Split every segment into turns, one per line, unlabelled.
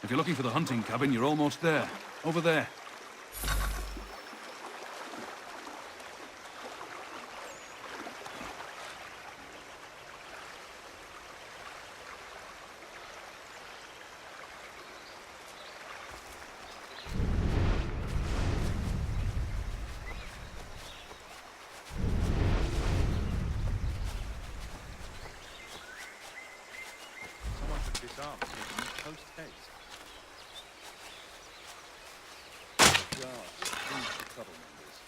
If you're looking for the hunting cabin, you're almost there. Over there.
Someone should disarm in post haste. Guards, these are troublemakers.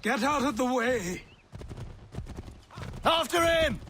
Get out of the way!
After him!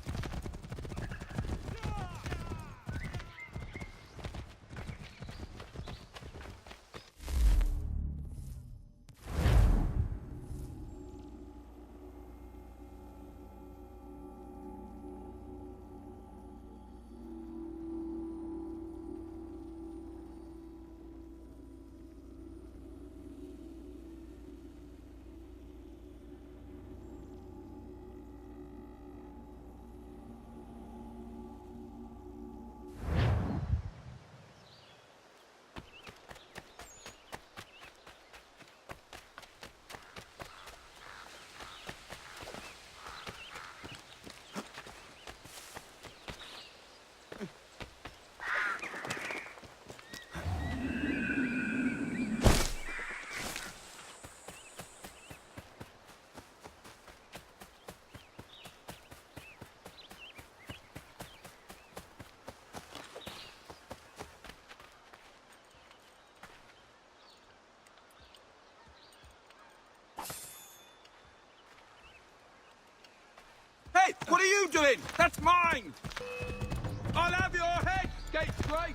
Hey, what are you doing? That's mine! I'll have your head, Gatesgrave!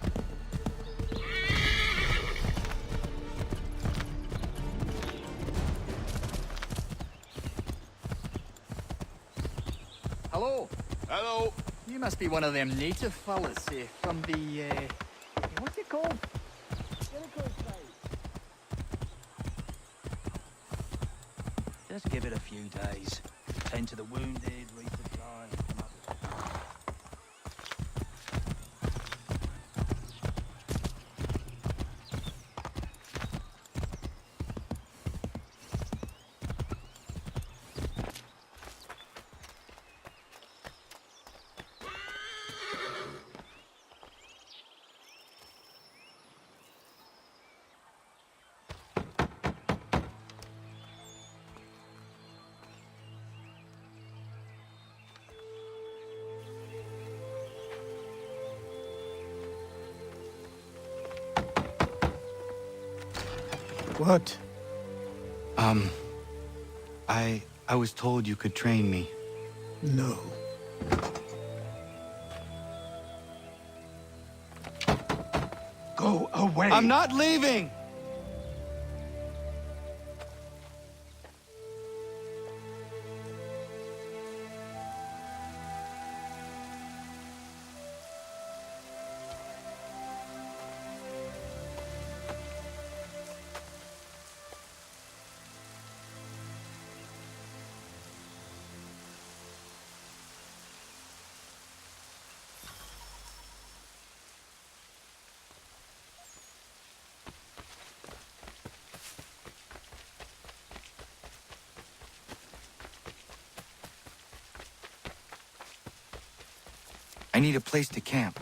Hello.
Hello.
You must be one of them native fellas from the, what's it called? Just give it a few days. Tend to the wounded, resupply.
What?
I was told you could train me.
No. Go away!
I'm not leaving! I need a place to camp.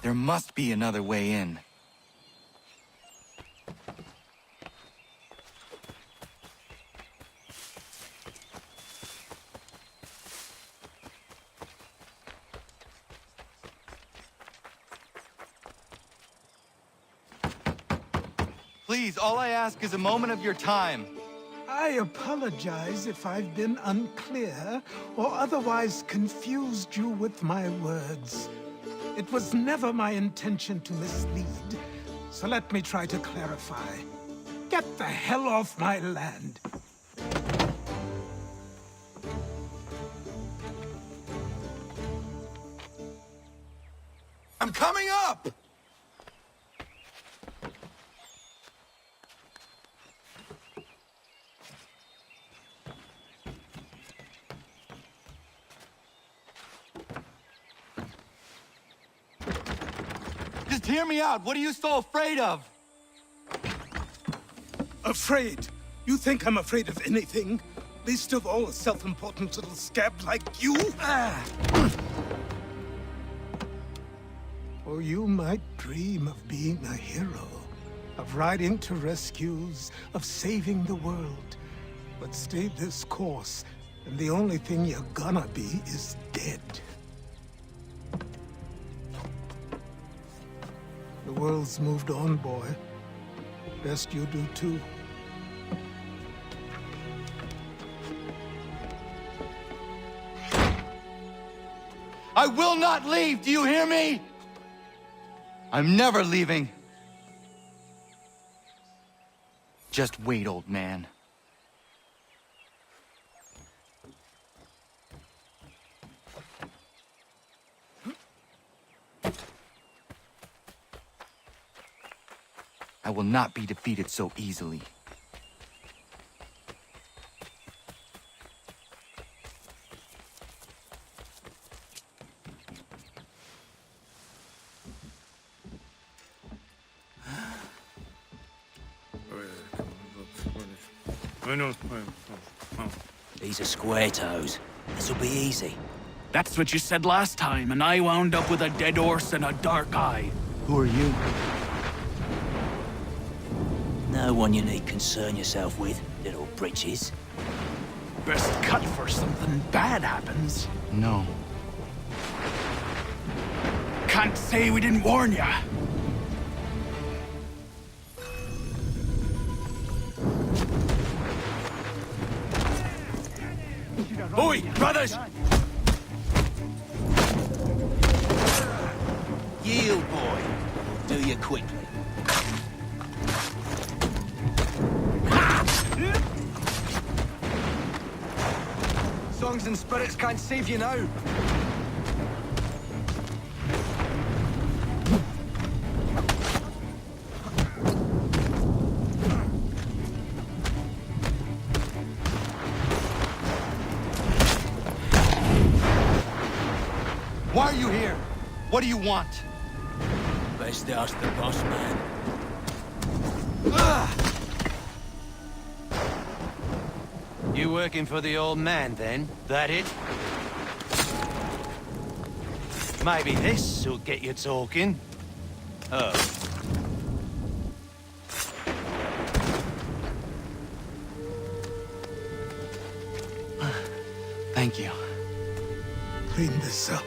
There must be another way in. Please, all I ask is a moment of your time.
I apologize if I've been unclear or otherwise confused you with my words. It was never my intention to mislead, so let me try to clarify. Get the hell off my land!
I'm coming up!
Just hear me out. What are you so afraid of?
Afraid? You think I'm afraid of anything? Least of all a self-important little scab like you? Or you might dream of being a hero, of riding to rescues, of saving the world. But stay this course, and the only thing you're gonna be is dead. The world's moved on, boy. Best you do too.
I will not leave, do you hear me? I'm never leaving. Just wait, old man. I will not be defeated so easily.
These are square toes. This'll be easy.
That's what you said last time, and I wound up with a dead horse and a dark eye.
Who are you?
No one you need concern yourself with, little britches.
Best cut for something bad happens.
No.
Can't say we didn't warn ya. Oi, brothers!
Yield, boy. Do you quickly.
Songs and spirits can't save you now.
Why are you here? What do you want?
Best ask the boss man.
You working for the old man, then? That it? Maybe this'll get you talking. Oh.
Thank you.
Clean this up.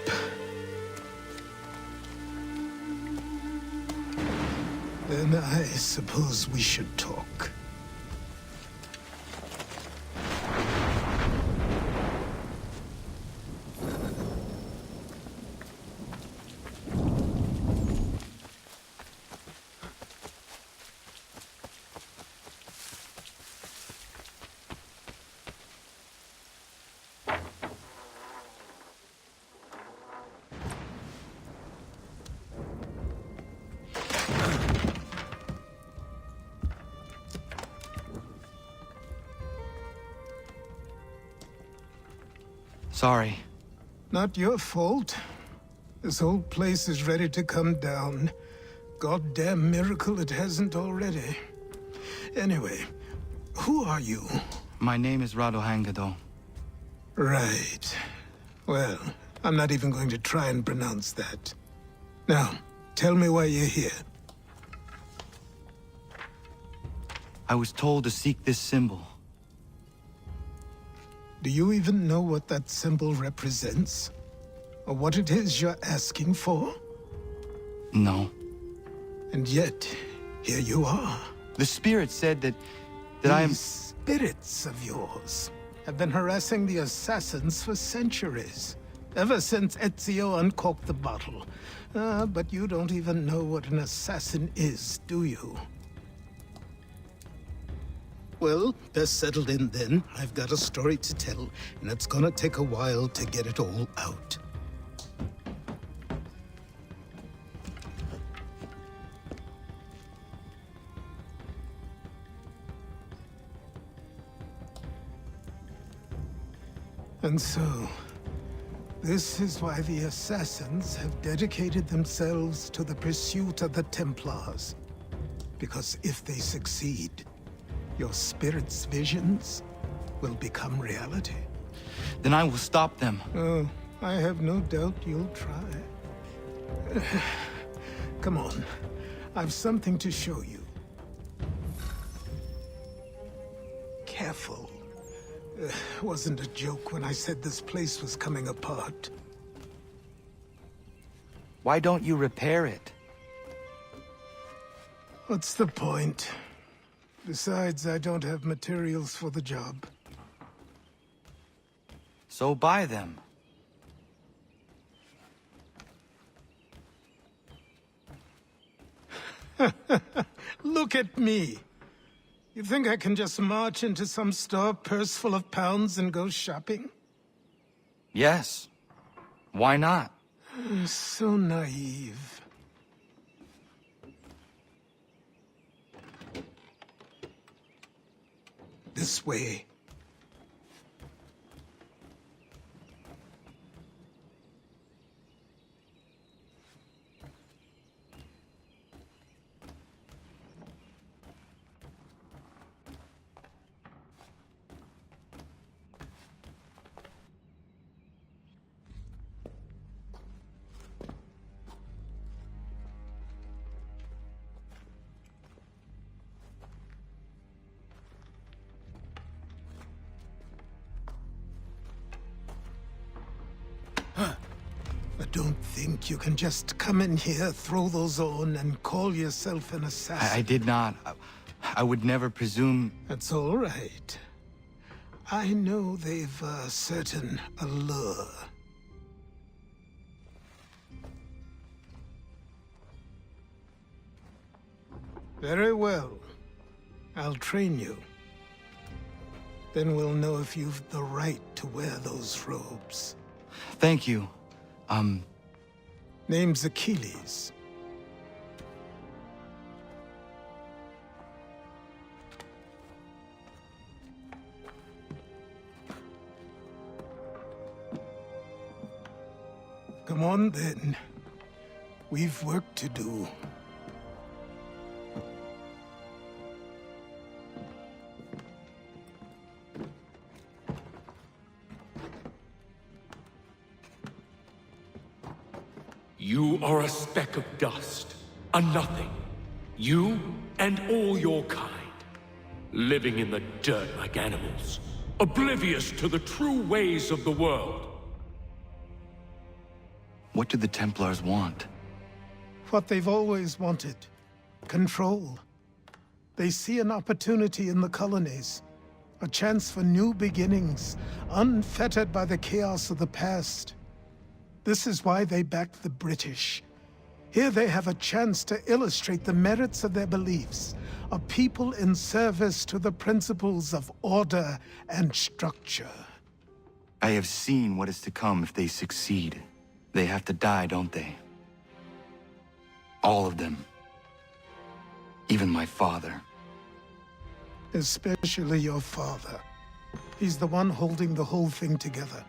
Then I suppose we should talk.
Sorry.
Not your fault. This whole place is ready to come down. Goddamn miracle it hasn't already. Anyway, who are you?
My name is Radohangado.
Right. Well, I'm not even going to try and pronounce that. Now, tell me why you're here.
I was told to seek this symbol.
Do you even know what that symbol represents? Or what it is you're asking for?
No.
And yet, here you are,
The spirit said that I am...
These spirits of yours have been harassing the assassins for centuries. Ever since Ezio uncorked the bottle. But you don't even know what an assassin is, do you? Well, best settled in then. I've got a story to tell, and it's gonna take a while to get it all out. And so, this is why the Assassins have dedicated themselves to the pursuit of the Templars. Because if they succeed, your spirit's visions will become reality.
Then I will stop them.
Oh, I have no doubt you'll try. Come on, I've something to show you. Careful. Wasn't a joke when I said this place was coming apart.
Why don't you repair it?
What's the point? Besides, I don't have materials for the job.
So buy them.
Look at me! You think I can just march into some store, purse full of pounds, and go shopping?
Yes. Why not?
So naive. This way. But don't think you can just come in here, throw those on, and call yourself an assassin.
I did not. I would never presume...
That's all right. I know they've a certain allure. Very well. I'll train you. Then we'll know if you've the right to wear those robes.
Thank you.
Name's Achilles. Come on, then. We've work to do.
You are a speck of dust, a nothing. You and all your kind, living in the dirt like animals, oblivious to the true ways of the world.
What do the Templars want?
What they've always wanted. Control. They see an opportunity in the colonies. A chance for new beginnings, unfettered by the chaos of the past. This is why they backed the British. Here they have a chance to illustrate the merits of their beliefs. A people in service to the principles of order and structure.
I have seen what is to come if they succeed. They have to die, don't they? All of them. Even my father.
Especially your father. He's the one holding the whole thing together.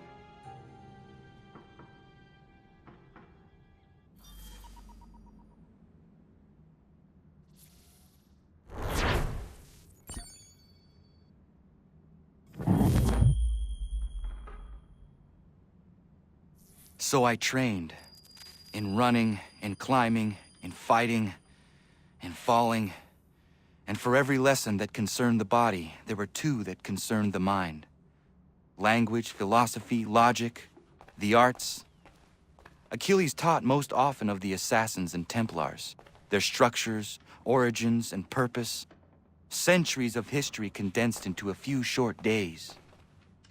So I trained. In running, in climbing, in fighting, in falling. And for every lesson that concerned the body, there were two that concerned the mind. Language, philosophy, logic, the arts. Achilles taught most often of the Assassins and Templars, their structures, origins, and purpose. Centuries of history condensed into a few short days.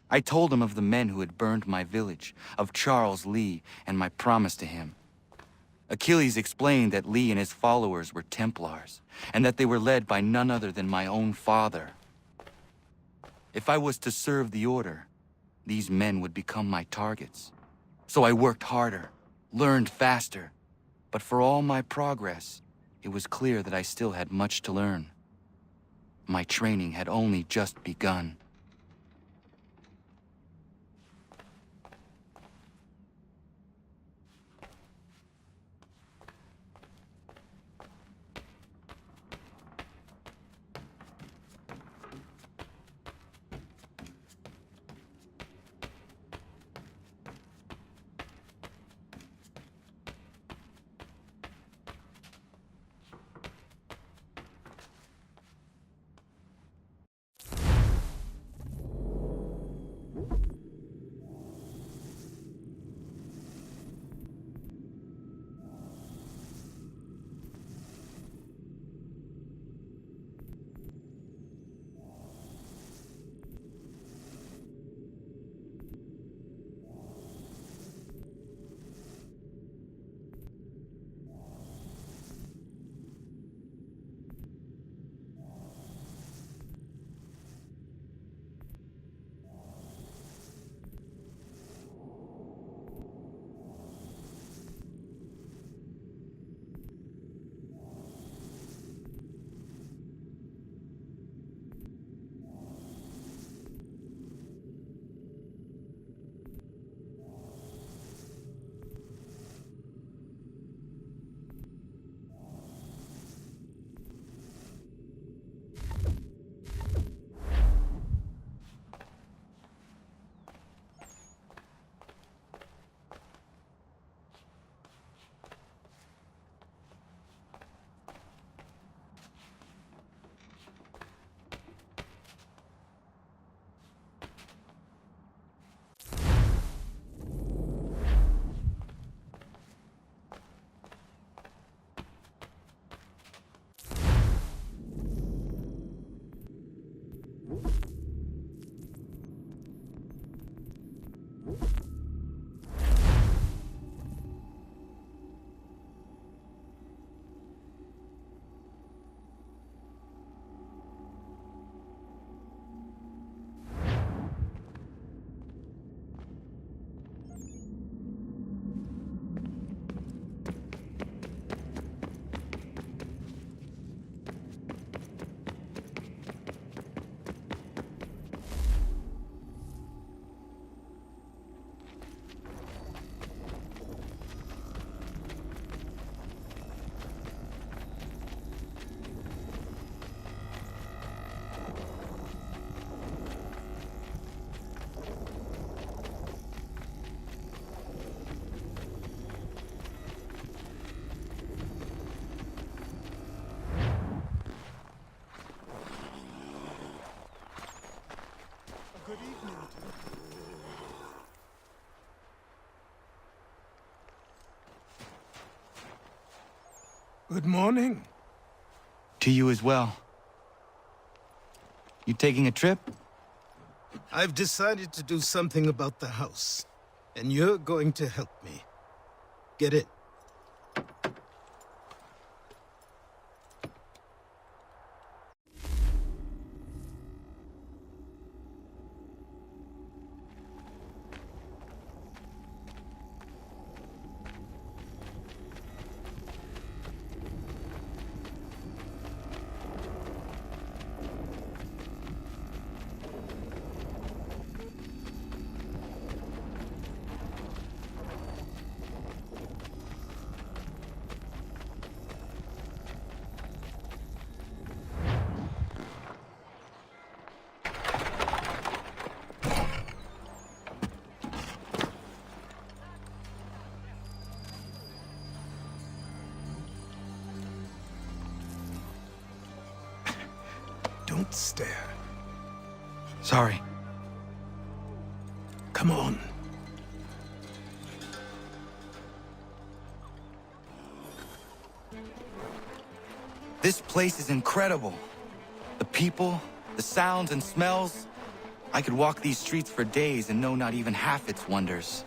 I told him of the men who had burned my village, of Charles Lee, and my promise to him. Achilles explained that Lee and his followers were Templars, and that they were led by none other than my own father. If I was to serve the Order, these men would become my targets. So I worked harder, learned faster, but for all my progress, it was clear that I still had much to learn. My training had only just begun.
Good evening to you. Good morning.
To you as well. You taking a trip?
I've decided to do something about the house, and you're going to help me. Get it? Don't stare.
Sorry.
Come on.
This place is incredible. The people, the sounds and smells. I could walk these streets for days and know not even half its wonders.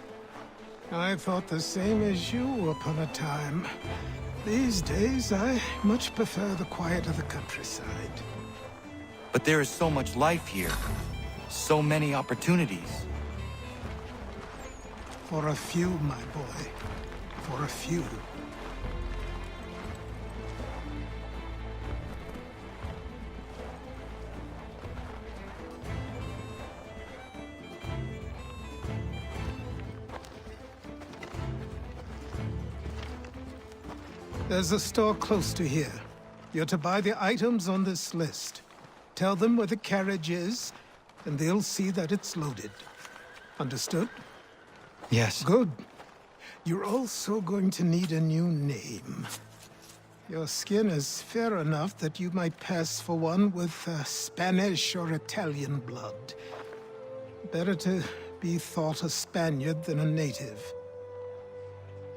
I thought the same as you upon a time. These days, I much prefer the quiet of the countryside.
But there is so much life here. So many opportunities.
For a few, my boy. For a few. There's a store close to here. You're to buy the items on this list. Tell them where the carriage is, and they'll see that it's loaded. Understood?
Yes.
Good. You're also going to need a new name. Your skin is fair enough that you might pass for one with Spanish or Italian blood. Better to be thought a Spaniard than a native.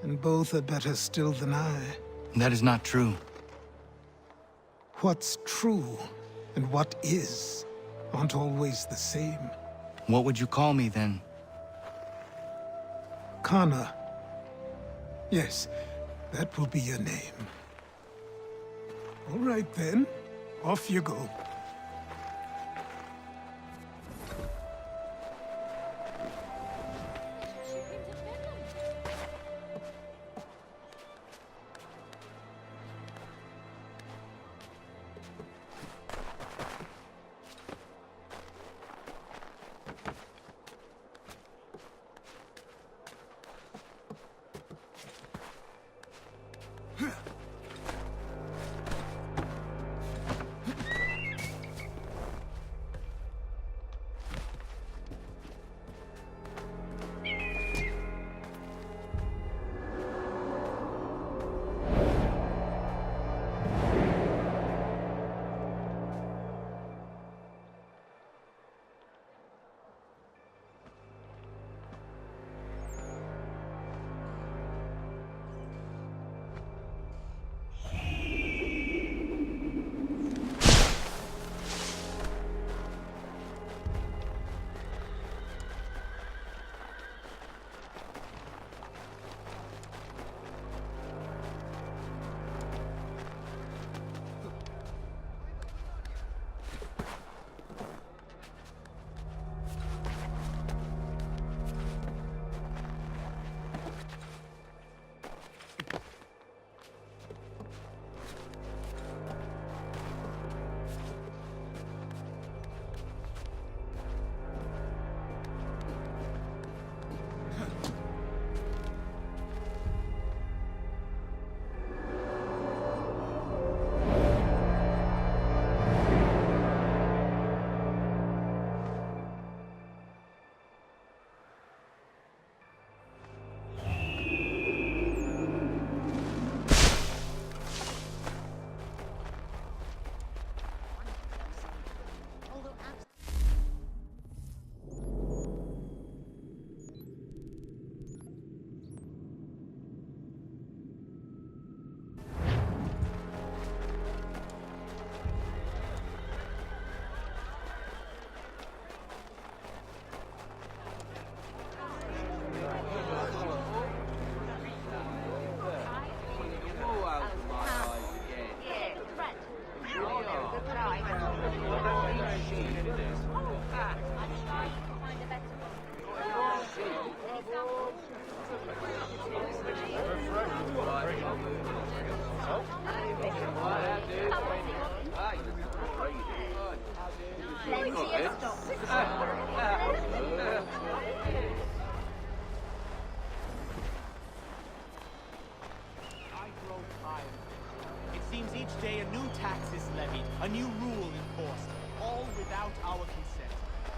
And both are better still than I.
That is not true.
What's true and what is aren't always the same.
What would you call me then?
Kana. Yes, that will be your name. All right then, off you go.
It seems each day a new tax is levied, a new rule enforced, all without our consent.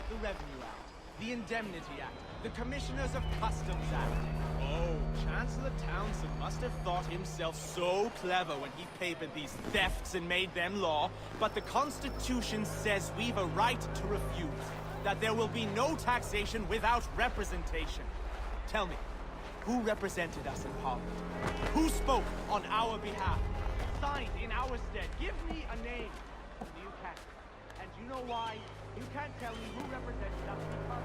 The Revenue Act, the Indemnity Act, the Commissioners of Customs Act. Oh, Chancellor Townsend must have thought himself so clever when he papered these thefts and made them law, but the Constitution says we've a right to refuse, that there will be no taxation without representation. Tell me, who represented us in Parliament? Who spoke on our behalf? Signed in our stead? Give me a name. You can. You know why? You can't tell me who represents us because...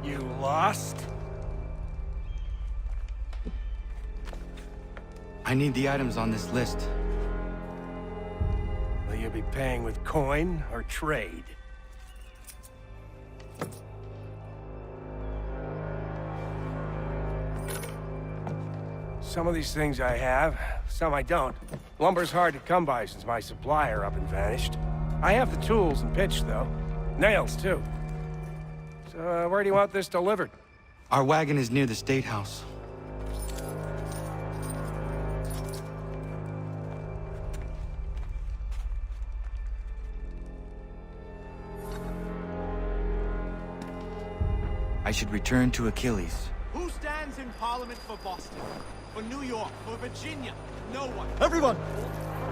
You lost?
I need the items on this list.
Will you be paying with coin or trade? Some of these things I have, some I don't. Lumber's hard to come by since my supplier up and vanished. I have the tools and pitch, though. Nails, too. So, where do you want this delivered?
Our wagon is near the State House. I should return to Achilles.
Who stands in Parliament for Boston? For New York? For Virginia? No one.
Everyone,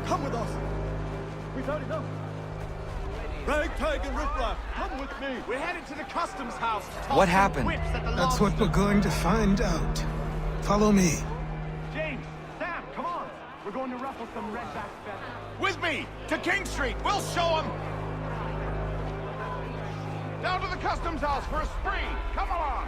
come with us. We've had enough. Ragtag and riffraff, come with me.
We're headed to the customs house. to toss
What
some
happened?
whips at the
That's what we're
lobsters.
going to find out. Follow me.
James, Sam, come on. We're going to ruffle some redback feathers.
With me, to King Street. We'll show them. Down to the customs house for a spree. Come along.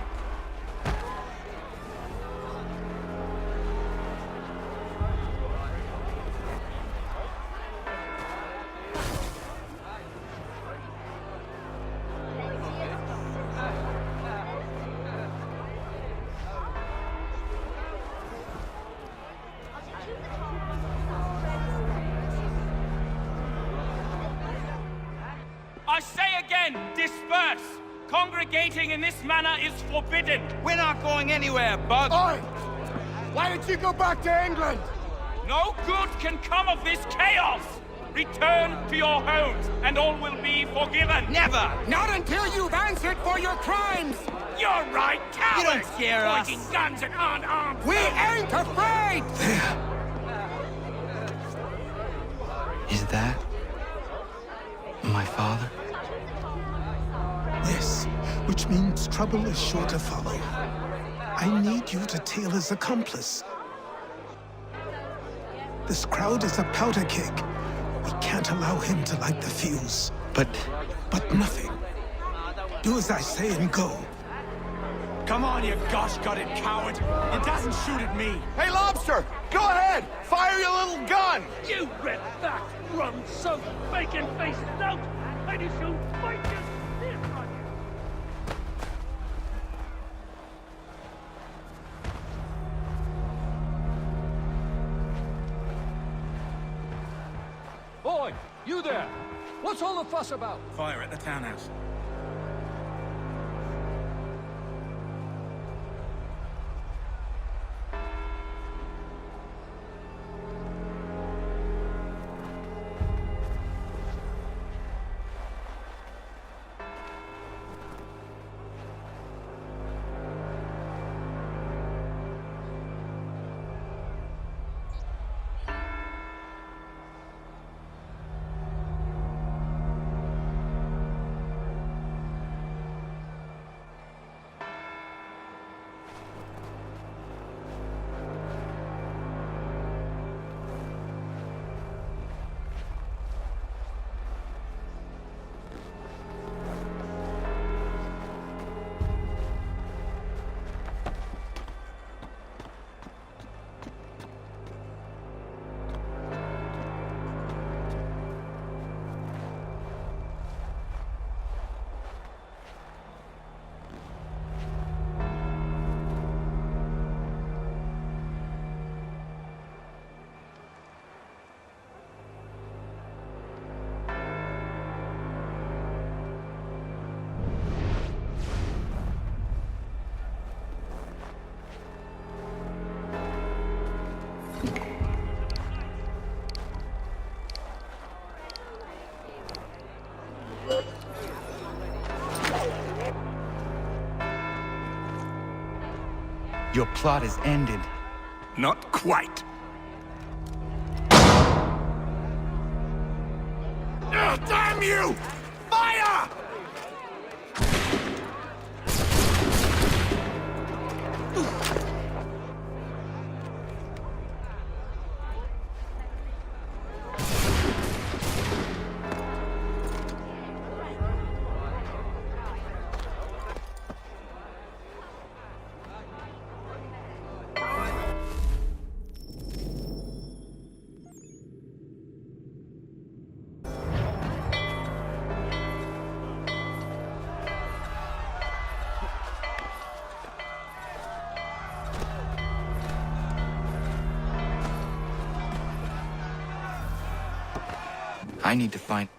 I say again, disperse! Congregating in this manner is forbidden!
We're not going anywhere, Bug.
Oi! Why did you go back to England?
No good can come of this chaos! Return to your homes, and all will be forgiven!
Never!
Not until you've answered for your crimes!
You're right, cowards!
You don't scare us.
Pointing guns and aren't armed!
We ain't afraid!
Is that my father?
Yes, which means trouble is sure to follow. I need you to tail his accomplice. This crowd is a powder keg. We can't allow him to light the fuse.
But
But nothing. Do as I say and go.
Come on, you gosh-gutted coward. It doesn't shoot at me.
Hey, Lobster! Go ahead! Fire your little gun!
You red-backed, rum-soaked, bacon-faced lout! I just shall fight you stiff on you!
Boy, you there! What's all the fuss about?
Fire at the townhouse.
plot is ended.
Not quite. Damn you! Fire!
I need to find...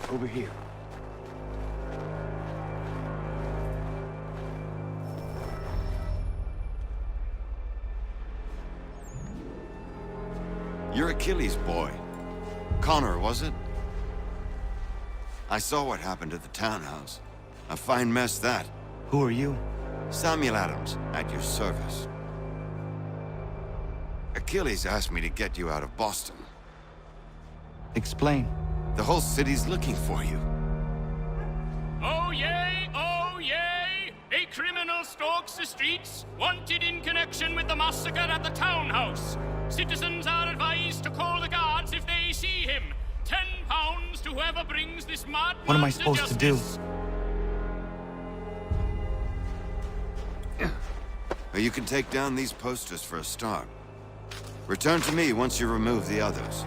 Over here.
You're Achilles' boy. Connor, was it? I saw what happened at the townhouse. A fine mess, that.
Who are you?
Samuel Adams, at your service. Achilles asked me to get you out of Boston.
Explain.
The whole city's looking for you.
Oh yay, oh yay! A criminal stalks the streets, wanted in connection with the massacre at the townhouse. Citizens are advised to call the guards if they see him. £10 to whoever brings this madman.
What am I supposed to do?
You can take down these posters for a start. Return to me once you remove the others.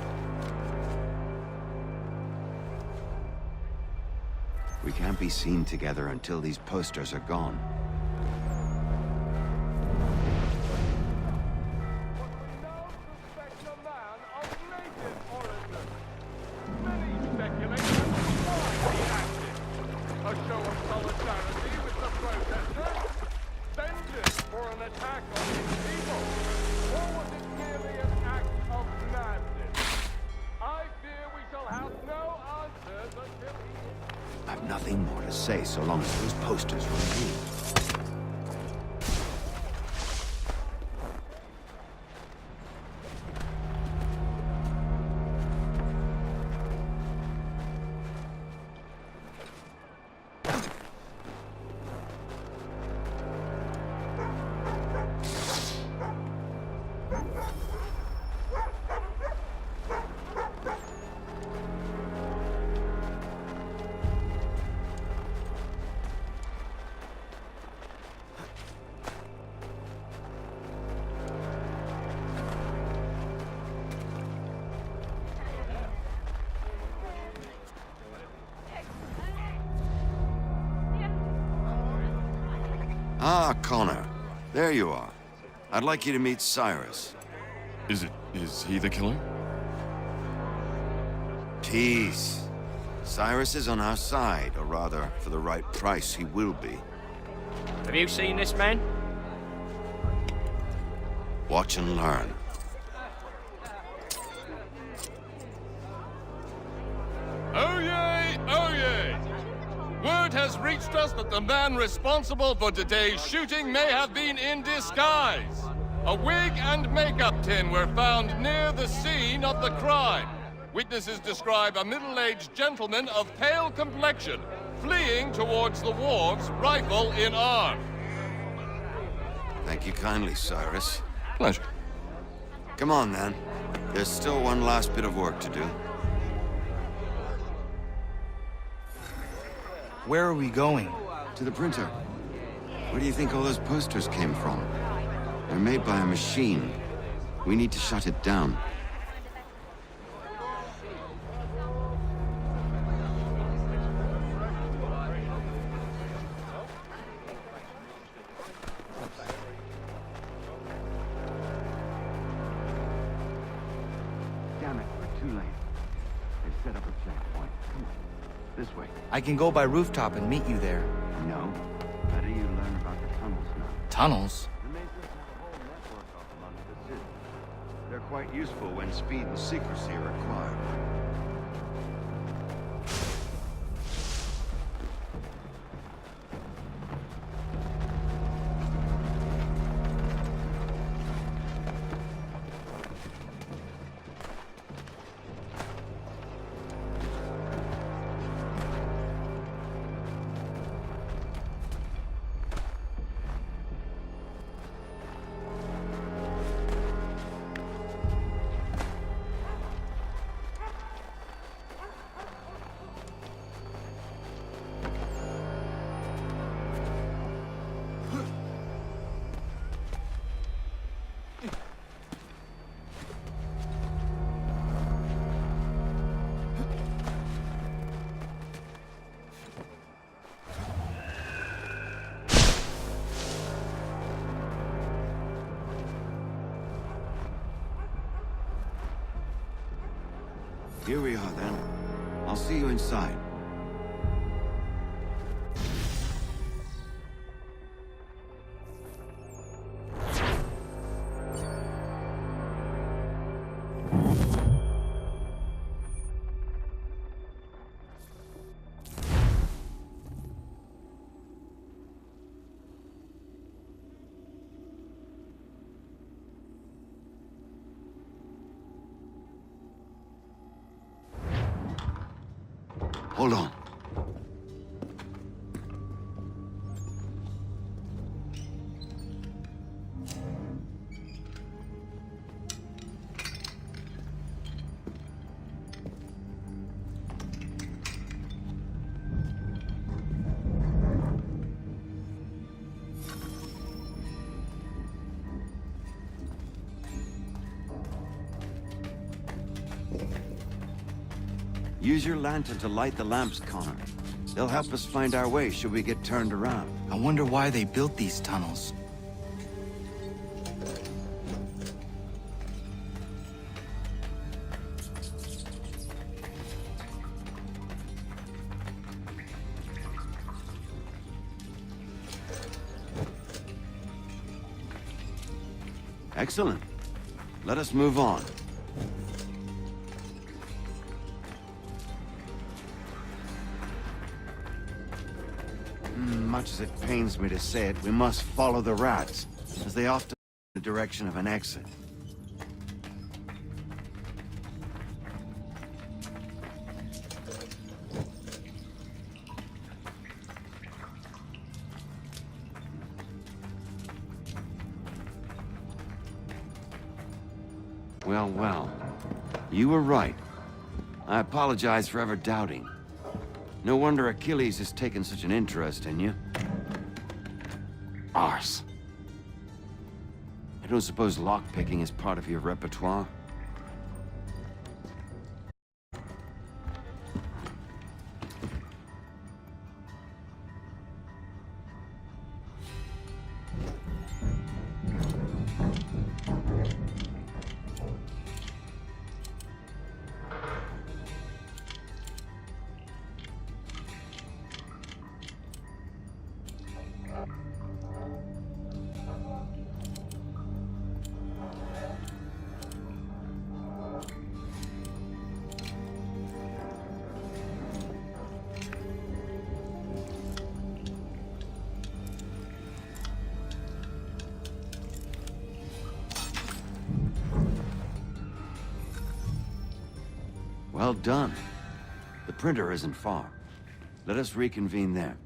We can't be seen together until these posters are gone.
A show of solidarity with the protesters. Vengeance for an attack on
nothing more to say so long as those posters remain. Ah, Connor. There you are. I'd like you to meet Cyrus.
Is he the killer?
Peace. Cyrus is on our side, or rather, for the right price, he will be.
Have you seen this man?
Watch and learn.
Oh yay! Oh yay! Word has reached us that the man responsible for today's shooting may have been in disguise. A wig and makeup tin were found near the scene of the crime. Witnesses describe a middle-aged gentleman of pale complexion fleeing towards the wharves, rifle in arm.
Thank you kindly, Cyrus.
Pleasure.
Come on, then. There's still one last bit of work to do.
Where are we going?
To the printer. Where do you think all those posters came from? They're made by a machine. We need to shut it down.
Damn it, we're too late. They've set up a checkpoint. Come on, this way.
I can go by rooftop and meet you there.
No. How do you learn about the tunnels now?
Tunnels?
The Masons have a whole network of them under the city. They're quite useful when speed and secrecy are required.
Here we are, then. I'll see you inside. Hold on. Use your lantern to light the lamps, Connor. They'll help us find our way should we get turned around.
I wonder why they built these tunnels.
Excellent. Let us move on. much as it pains me to say it, we must follow the rats, as they often in the direction of an exit. Well, well. You were right. I apologize for ever doubting. No wonder Achilles has taken such an interest in you. Arse. I don't suppose lockpicking is part of your repertoire? Well done. The printer isn't far. Let us reconvene there.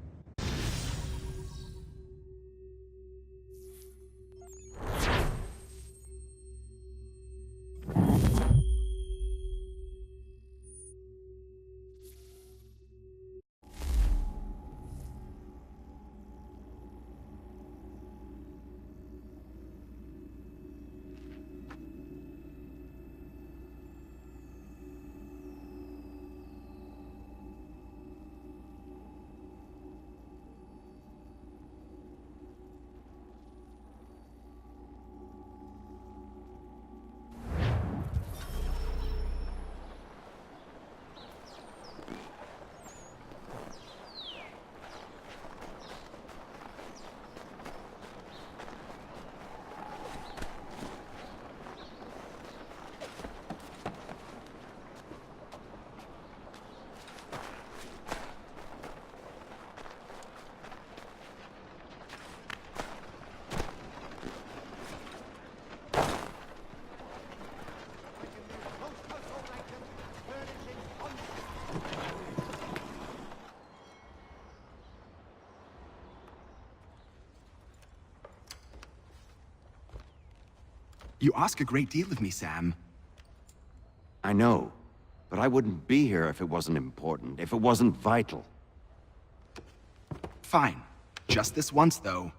You ask a great deal of me, Sam.
I know, but I wouldn't be here if it wasn't important, if it wasn't vital.
Fine. Just this once, though.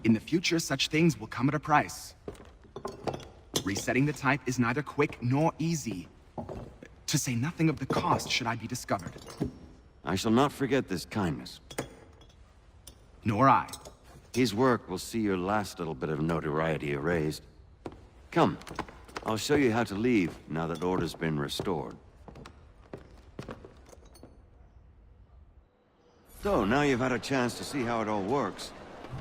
In the future, such things will come at a price. Resetting the type is neither quick nor easy. To say nothing of the cost should I be discovered.
I shall not forget this kindness.
Nor I.
His work will see your last little bit of notoriety erased. Come, I'll show you how to leave now that order's been restored. So, now you've had a chance to see how it all works.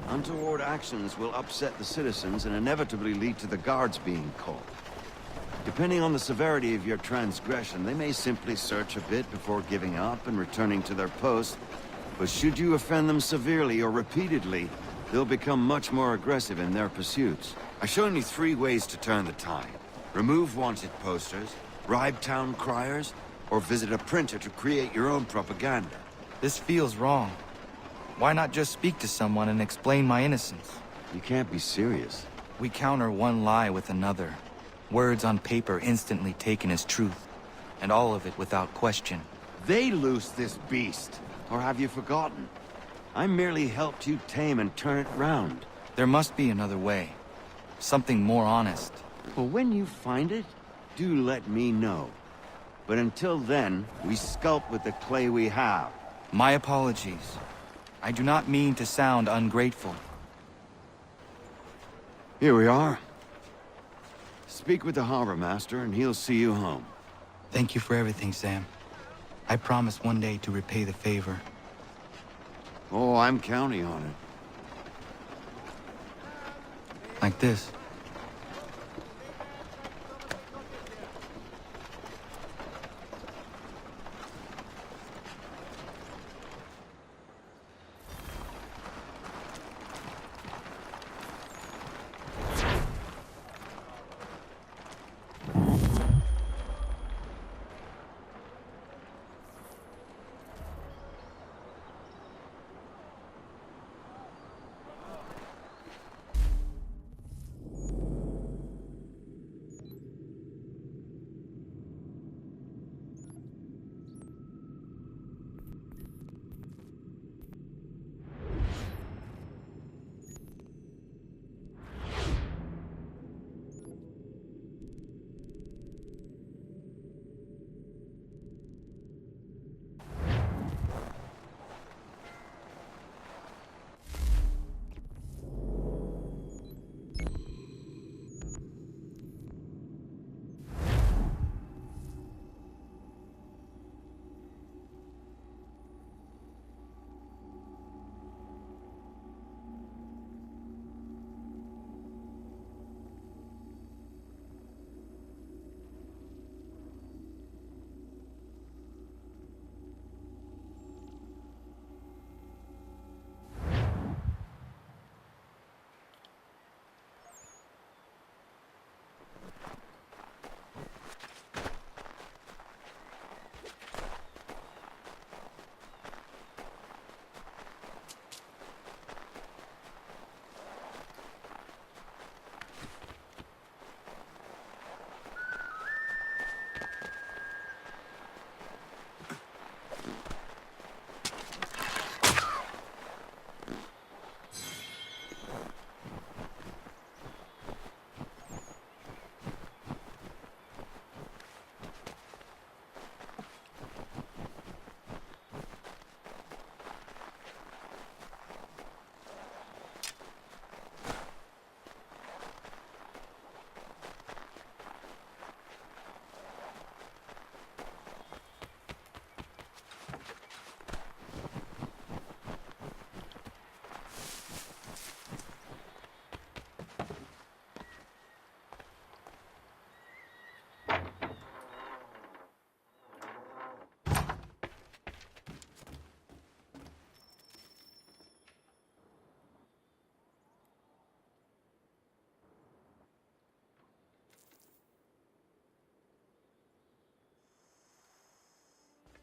Untoward actions will upset the citizens and inevitably lead to the guards being called. Depending on the severity of your transgression, they may simply search a bit before giving up and returning to their post. But should you offend them severely or repeatedly, they'll become much more aggressive in their pursuits. I've shown you 3 ways to turn the tide. Remove wanted posters, bribe town criers, or visit a printer to create your own propaganda.
This feels wrong. Why not just speak to someone and explain my innocence?
You can't be serious.
We counter one lie with another. Words on paper instantly taken as truth, and all of it without question.
They loosed this beast, or have you forgotten? I merely helped you tame and turn it round.
There must be another way. Something more honest.
Well, when you find it, do let me know. But until then, we sculpt with the clay we have.
My apologies. I do not mean to sound ungrateful.
Here we are. Speak with the harbor master and he'll see you home.
Thank you for everything, Sam. I promise one day to repay the favor.
Oh, I'm counting on it.
Like this.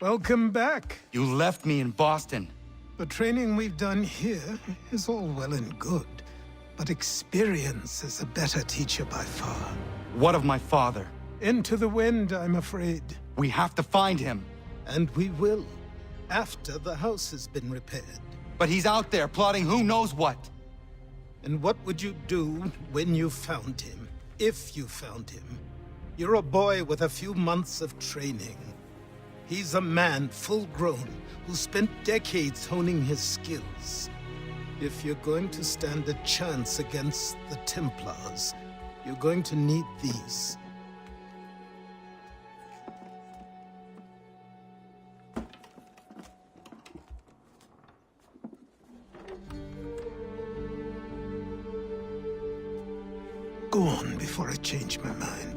Welcome back.
You left me in Boston.
The training we've done here is all well and good, but experience is a better teacher by far.
What of my father?
Into the wind, I'm afraid.
We have to find him.
And we will, after the house has been repaired.
But he's out there plotting who knows what.
And what would you do when you found him? If you found him? You're a boy with a few months of training. He's a man full grown who spent decades honing his skills. If you're going to stand a chance against the Templars, you're going to need these. Go on before I change my mind.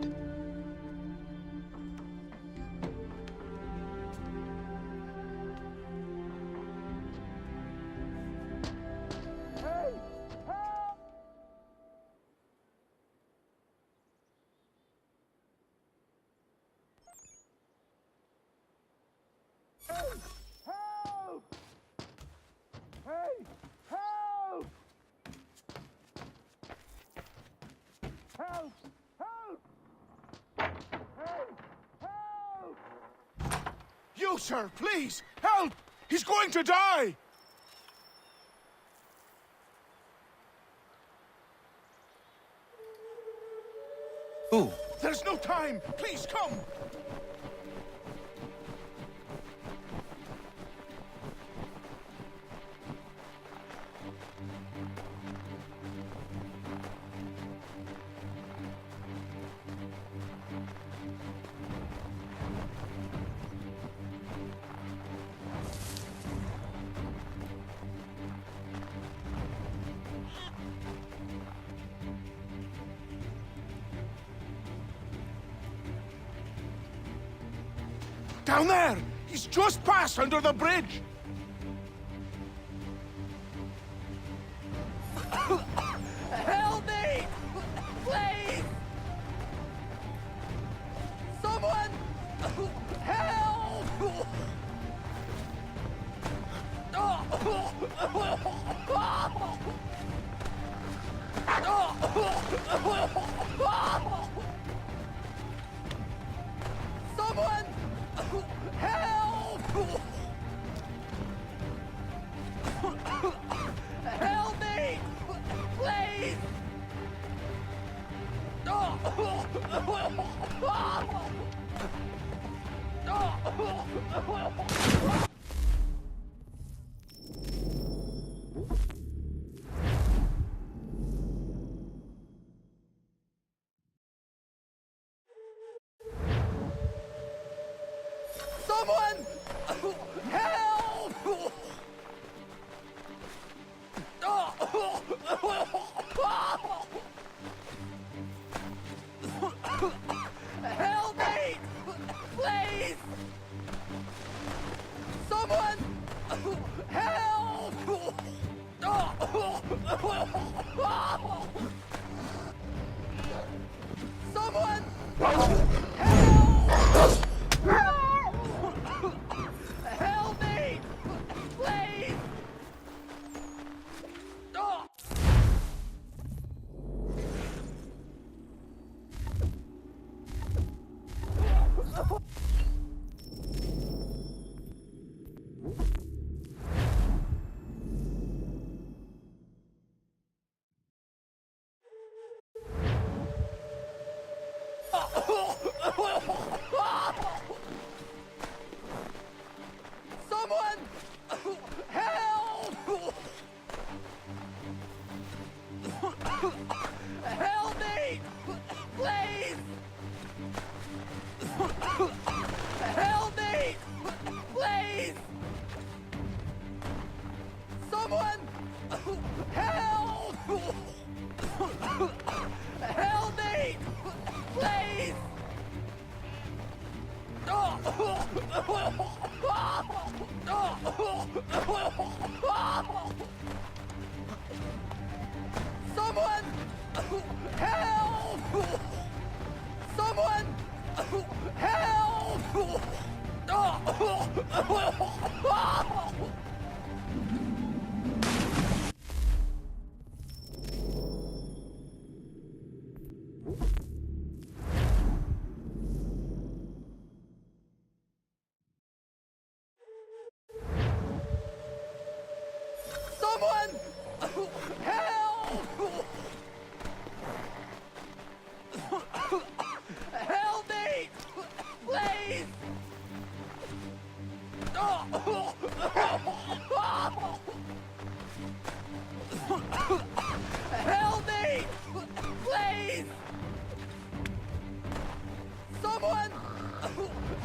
You, sir, please, help! He's going to die!
Who?
There's no time! Please, come! Down there! He's just passed under the bridge!
Help me! Please! Someone! Help! Someone! Help! Help me! Please! Someone! Help! Help me! Please! Someone! Help! Someone! Help me! Please! Someone! Help! Help me! Please! Help me! Please! Someone! Help! Help me! Please! Someone! Help! Someone! Help! Someone! Help! Help me! Please! Help me! Please! Someone!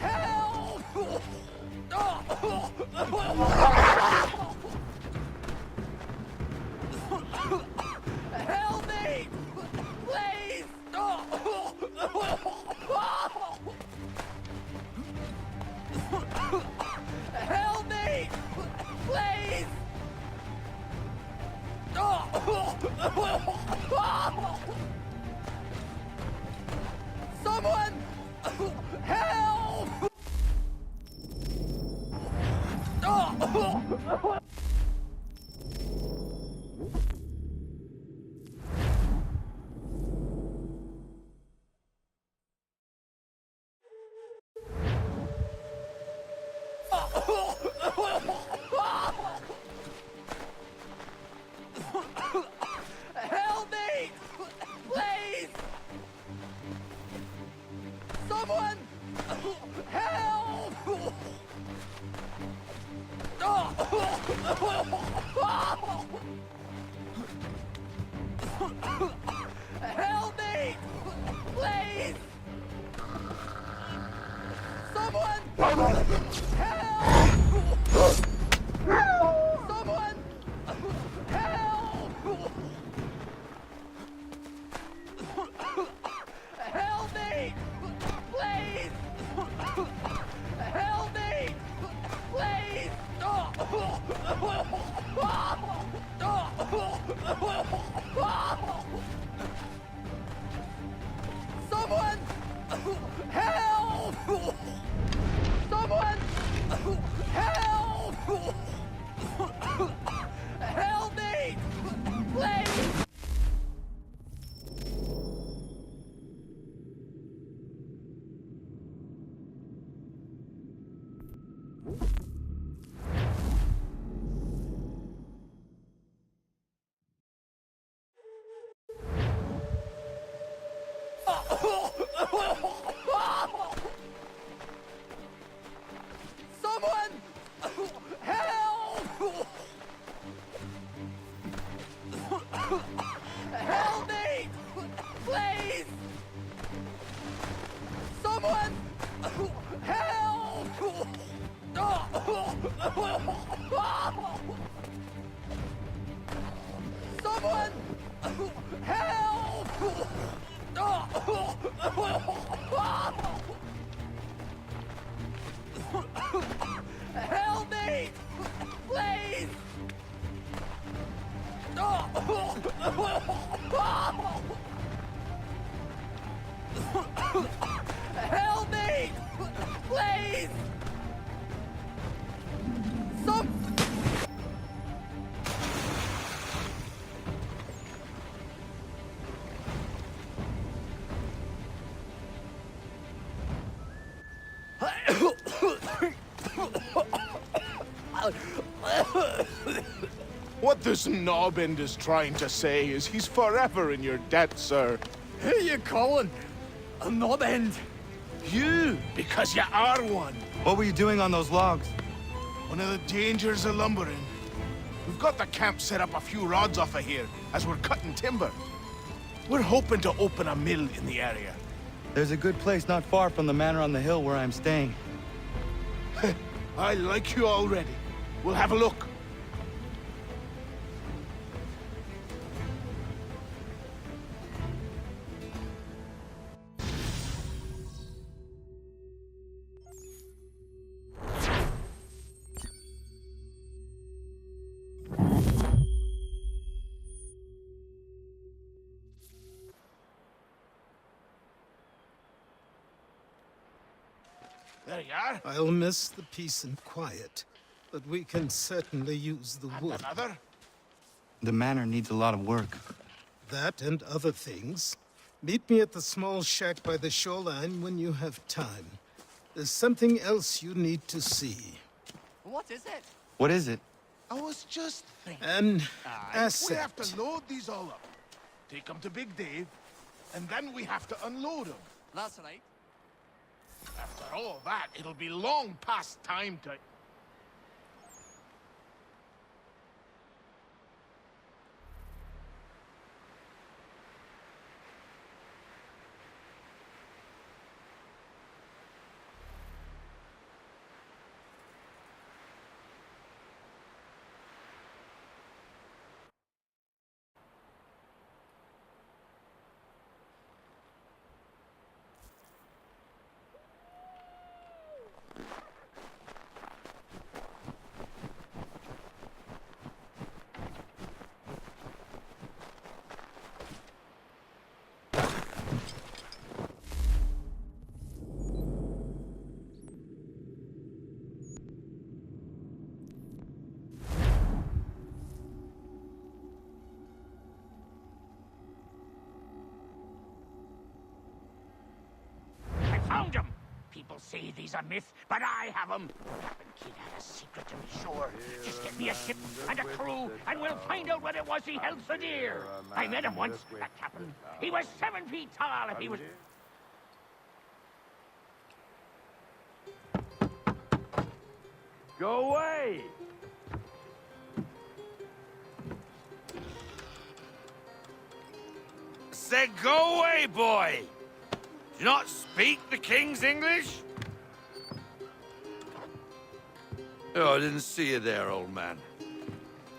Help! Help me! Please! Help me! Please! Someone! Help! Help me! Please! Someone! Help! Help me! Please! Someone! Help! Someone! Help! Help me! Please! Help me! Please! Someone! Help! Someone! Help! Help me! Please! Someone! Help! Help me! Please! Someone! Help! Someone! Help! Help me! Please! Help me! Please!
What this knobbend is trying to say is he's forever in your debt, sir.
Who you calling a knob-end?
You, because you are one.
What were you doing on those logs?
One of the dangers of lumbering. We've got the camp set up a few rods off of here, as we're cutting timber. We're hoping to open a mill in the area.
There's a good place not far from the manor on the hill where I'm staying.
I like you already. We'll have a look. There you are.
I'll miss the peace and quiet, but we can certainly use the wood.
Another?
The manor needs a lot of work.
That and other things. Meet me at the small shack by the shoreline when you have time. There's something else you need to see.
What is it?
What is it?
I was just thinking.
An
We
asset.
have to load these all up, take them to Big Dave, and then we have to unload them.
That's right.
After all that, it'll be long past time to...
I found him! People say these are myths, but I have them. Captain Kidd had a secret to be sure. Just get me a ship and a crew, and we'll find out what it was he held so dear. I met him once, that captain. He was 7 feet tall if he was...
Go away!
Said go away, boy! Do you not speak the King's English? Oh, I didn't see you there, old man.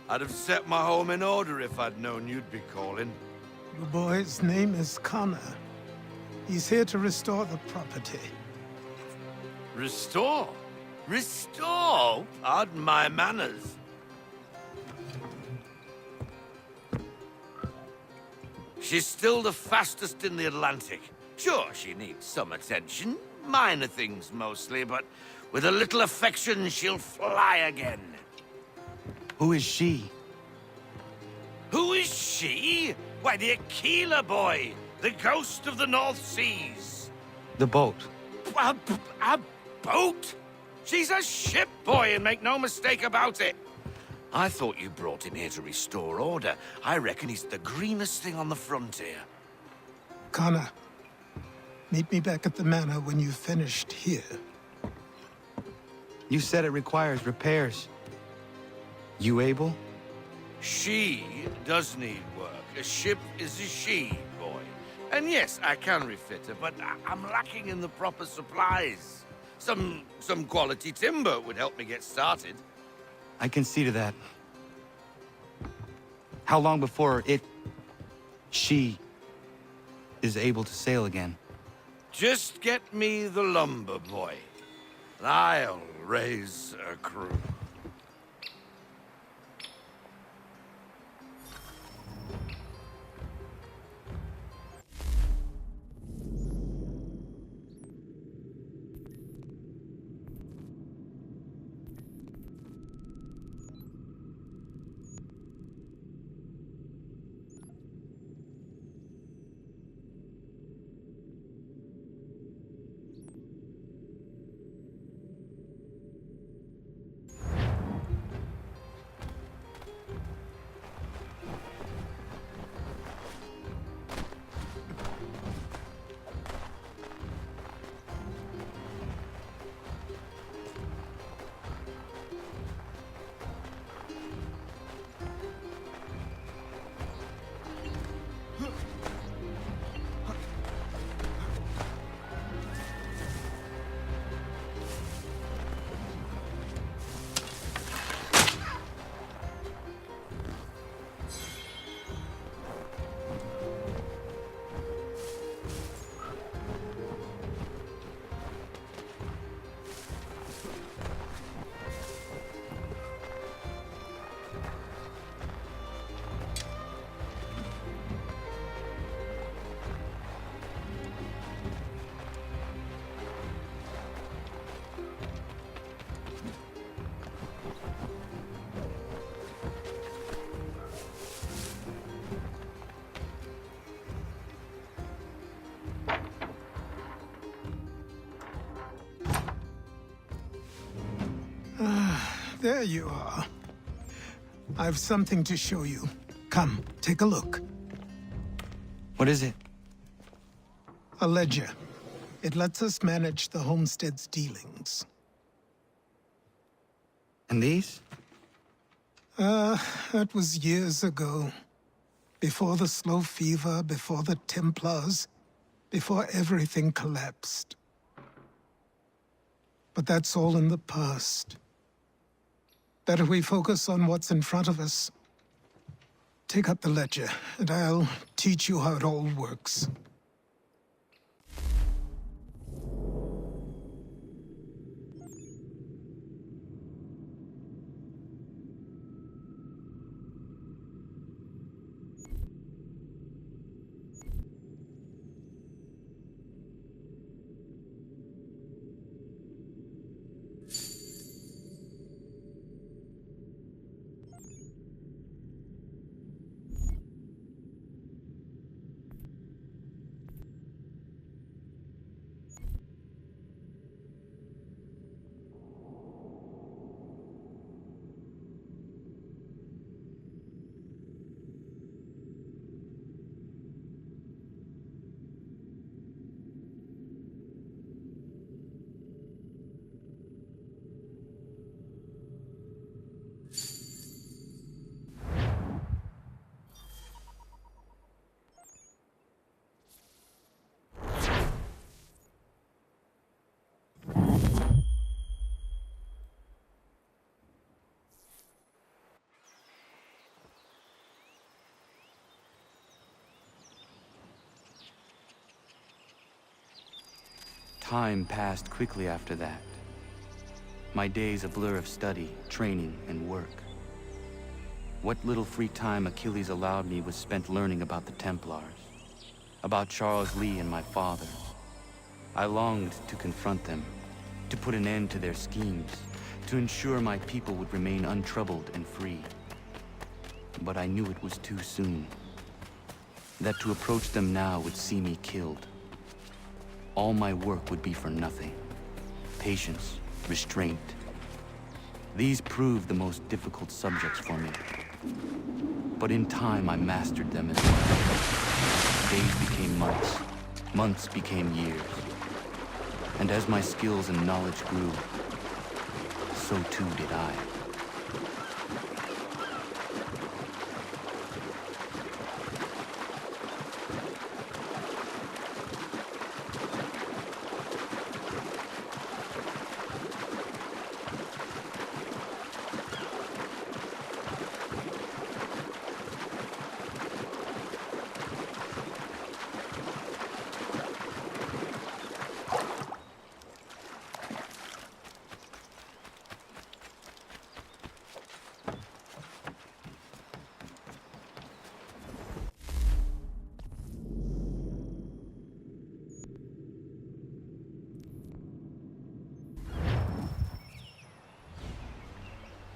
I'd have set my home in order if I'd known you'd be calling.
The boy's name is Connor. He's here to restore the property.
Restore? Restore? Pardon my manners. She's still the fastest in the Atlantic. Sure, she needs some attention. Minor things mostly, but with a little affection, she'll fly again.
Who is she?
Who is she? Why, the Aquila boy, the ghost of the North Seas.
The boat.
A boat? She's a ship, boy, and make no mistake about it. I thought you brought him here to restore order. I reckon he's the greenest thing on the frontier.
Connor, meet me back at the manor when you've finished here.
You said it requires repairs. You able?
She does need work. A ship is a she, boy. And yes, I can refit her, but I'm lacking in the proper supplies. Some quality timber would help me get started.
I can see to that. How long before she is able to sail again?
Just get me the lumber, boy. And I'll raise a crew.
There you are. I've something to show you. Come, take a look.
What is it?
A ledger. It lets us manage the homestead's dealings.
And these?
That was years ago. Before the slow fever, before the Templars, before everything collapsed. But that's all in the past. Better we focus on what's in front of us. Take up the ledger, and I'll teach you how it all works.
Time passed quickly after that. My days a blur of study, training, and work. What little free time Achilles allowed me was spent learning about the Templars, about Charles Lee and my father. I longed to confront them, to put an end to their schemes, to ensure my people would remain untroubled and free. But I knew it was too soon, that to approach them now would see me killed. All my work would be for nothing. Patience, restraint. These proved the most difficult subjects for me. But in time, I mastered them as well. Days became months. Months became years. And as my skills and knowledge grew, so too did I.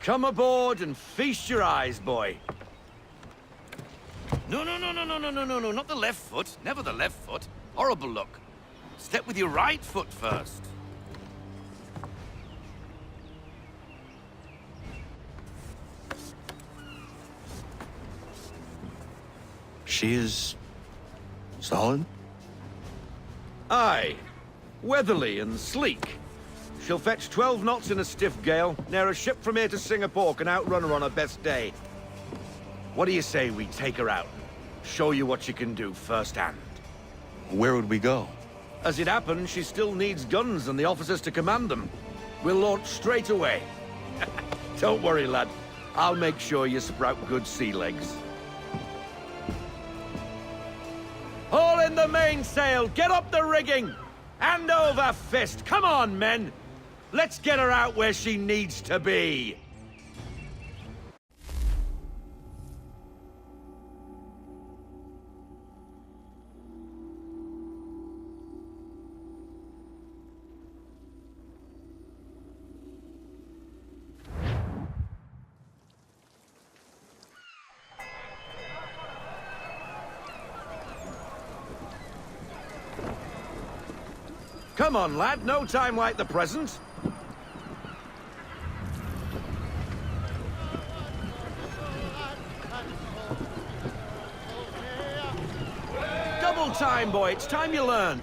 Come aboard and feast your eyes, boy. No, not the left foot. Never the left foot. Horrible look. Step with your right foot first.
She is... solid?
Aye. Weatherly and sleek. She'll fetch 12 knots in a stiff gale, near a ship from here to Singapore can outrun her on her best day. What do you say we take her out? Show you what she can do firsthand.
Where would we go?
As it happens, she still needs guns and the officers to command them. We'll launch straight away. Don't worry, lad. I'll make sure you sprout good sea legs. Haul in the mainsail! Get up the rigging! Hand over fist! Come on, men! Let's get her out where she needs to be! Come on, lad. No time like the present. double time, boy. It's time you learned.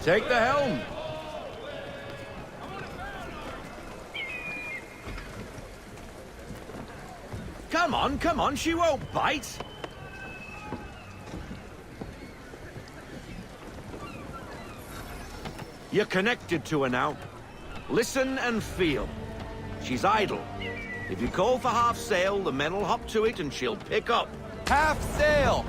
Take the helm. Come on, she won't bite. You're connected to her now. Listen and feel. She's idle. If you call for half sail, the men will hop to it and she'll pick up.
Half sail!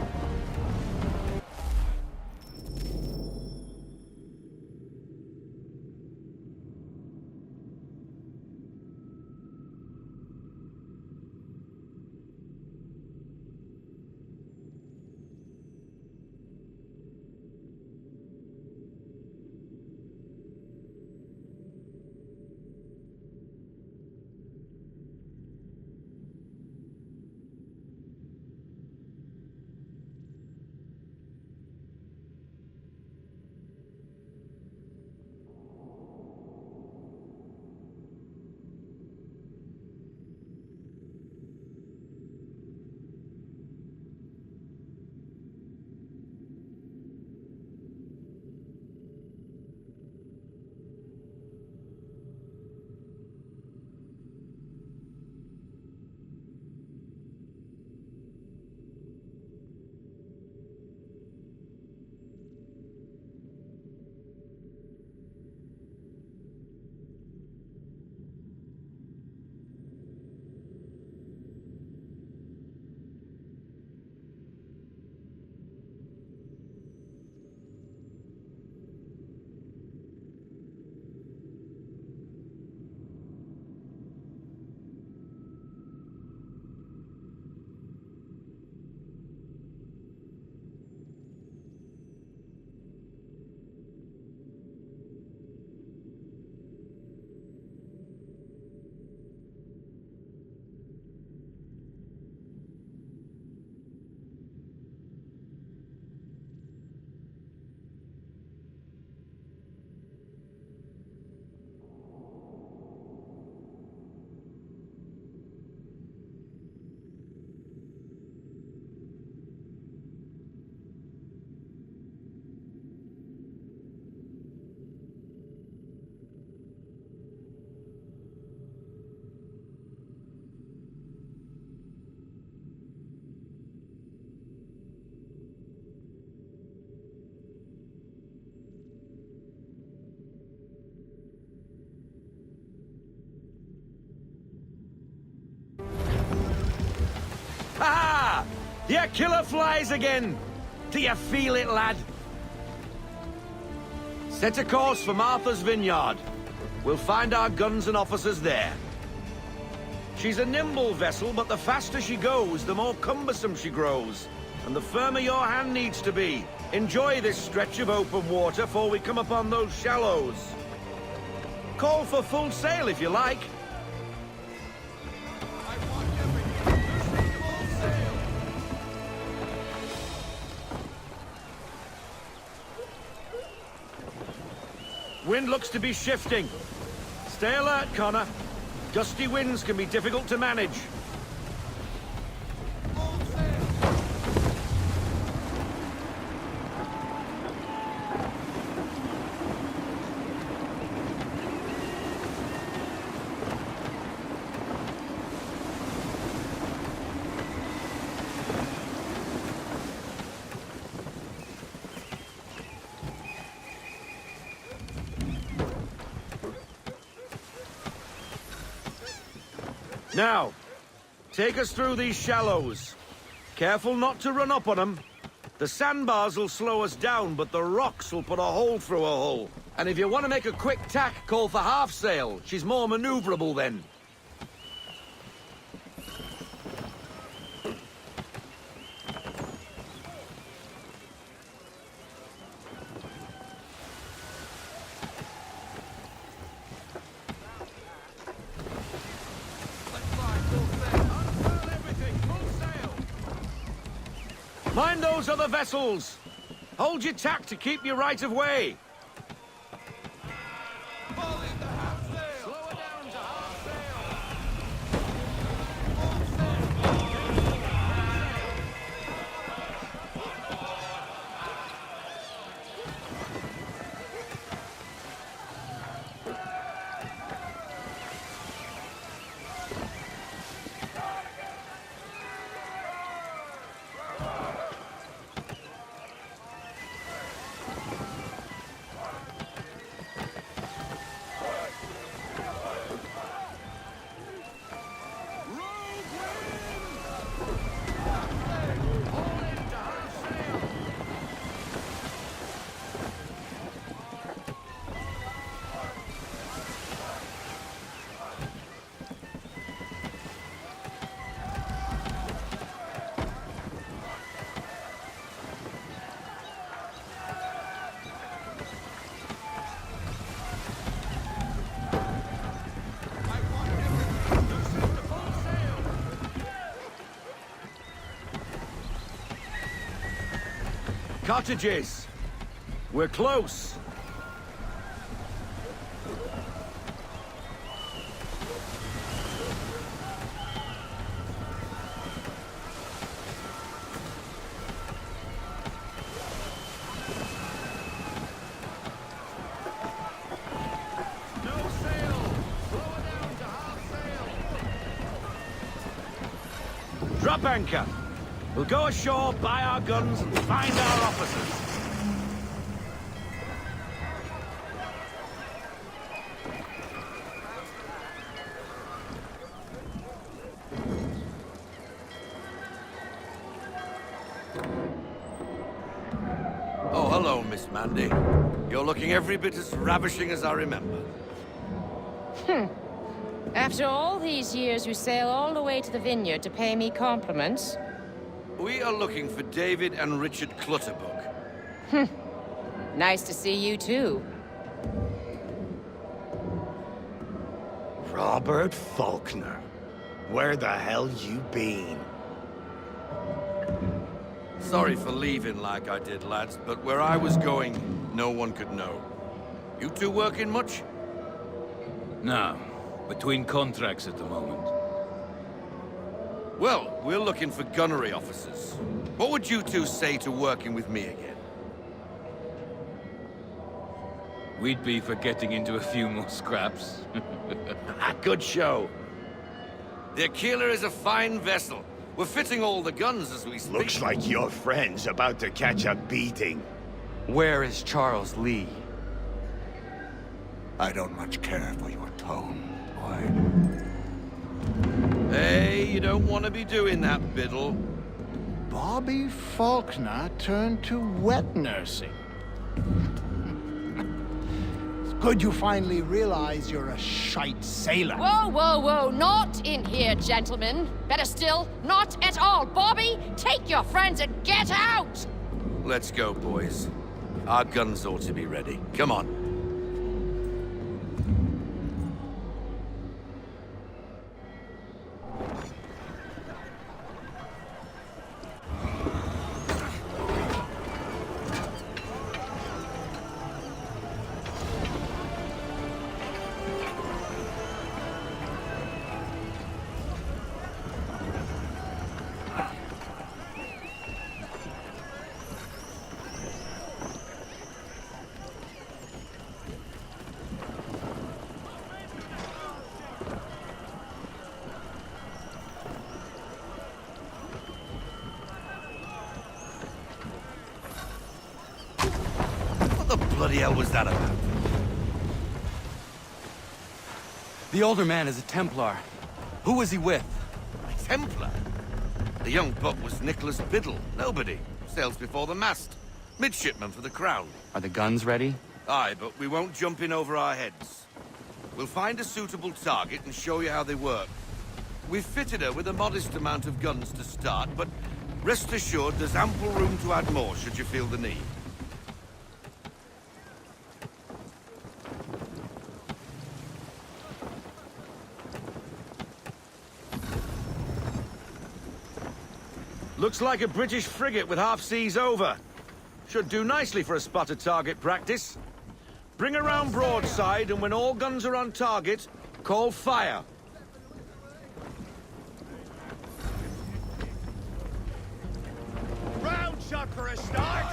Ha! Your killer flies again! Do you feel it, lad? Set a course for Martha's Vineyard. We'll find our guns and officers there. She's a nimble vessel, but the faster she goes, the more cumbersome she grows. And the firmer your hand needs to be. Enjoy this stretch of open water before we come upon those shallows. Call for full sail if you like. Wind looks to be shifting. Stay alert, Connor. Gusty winds can be difficult to manage. Now, take us through these shallows. Careful not to run up on them. The sandbars will slow us down, but the rocks will put a hole through a hull. And if you want to make a quick tack, call for half sail. She's more maneuverable then. Mind those other vessels! Hold your tack to keep your right of way! Slow her down to half Cottages. We're close. Drop anchor. We'll go ashore, buy our guns, and find our officers. Oh, hello, Miss Mandy. You're looking every bit as ravishing as I remember.
After all these years, you sail all the way to the vineyard to pay me compliments?
We are looking for David and Richard Clutterbuck.
Nice to see you, too.
Robert Faulkner. Where the hell you been?
Sorry for leaving like I did, lads, but where I was going, no one could know. You two working much?
No. Between contracts at the moment.
Well, we're looking for gunnery officers. What would you two say to working with me again?
We'd be for getting into a few more scraps.
Good show. The Aquila is a fine vessel. We're fitting all the guns as we speak.
Looks like your friend's about to catch a beating.
Where is Charles Lee?
I don't much care for your tone, boy.
Hey, you don't want to be doing that, Biddle.
Bobby Faulkner turned to wet nursing. It's good you finally realize you're a shite sailor.
Whoa, whoa, whoa, not in here, gentlemen. Better still, not at all. Bobby, take your friends and get out!
Let's go, boys. Our guns ought to be ready. Come on. What the bloody hell was that about?
The older man is a Templar. Who was he with?
A Templar? The young pup was Nicholas Biddle. Nobody. Sails before the mast. Midshipman for the Crown.
Are the guns ready?
Aye, but we won't jump in over our heads. We'll find a suitable target and show you how they work. We've fitted her with a modest amount of guns to start, but rest assured there's ample room to add more should you feel the need. Looks like a British frigate with half seas over. Should do nicely for a spotted target practice. Bring her round broadside, and when all guns are on target, call fire.
Round shot for a start!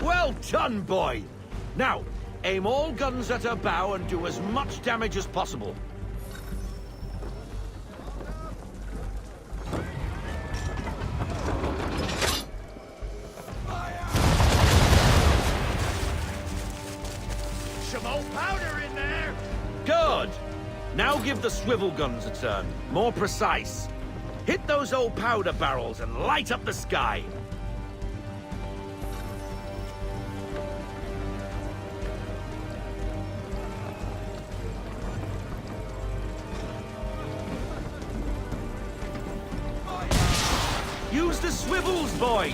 Well done, boy! Now, aim all guns at her bow and do as much damage as possible.
Some old powder in there!
Good! Now give the swivel guns a turn. More precise. Hit those old powder barrels and light up the sky. Use the swivels, boy!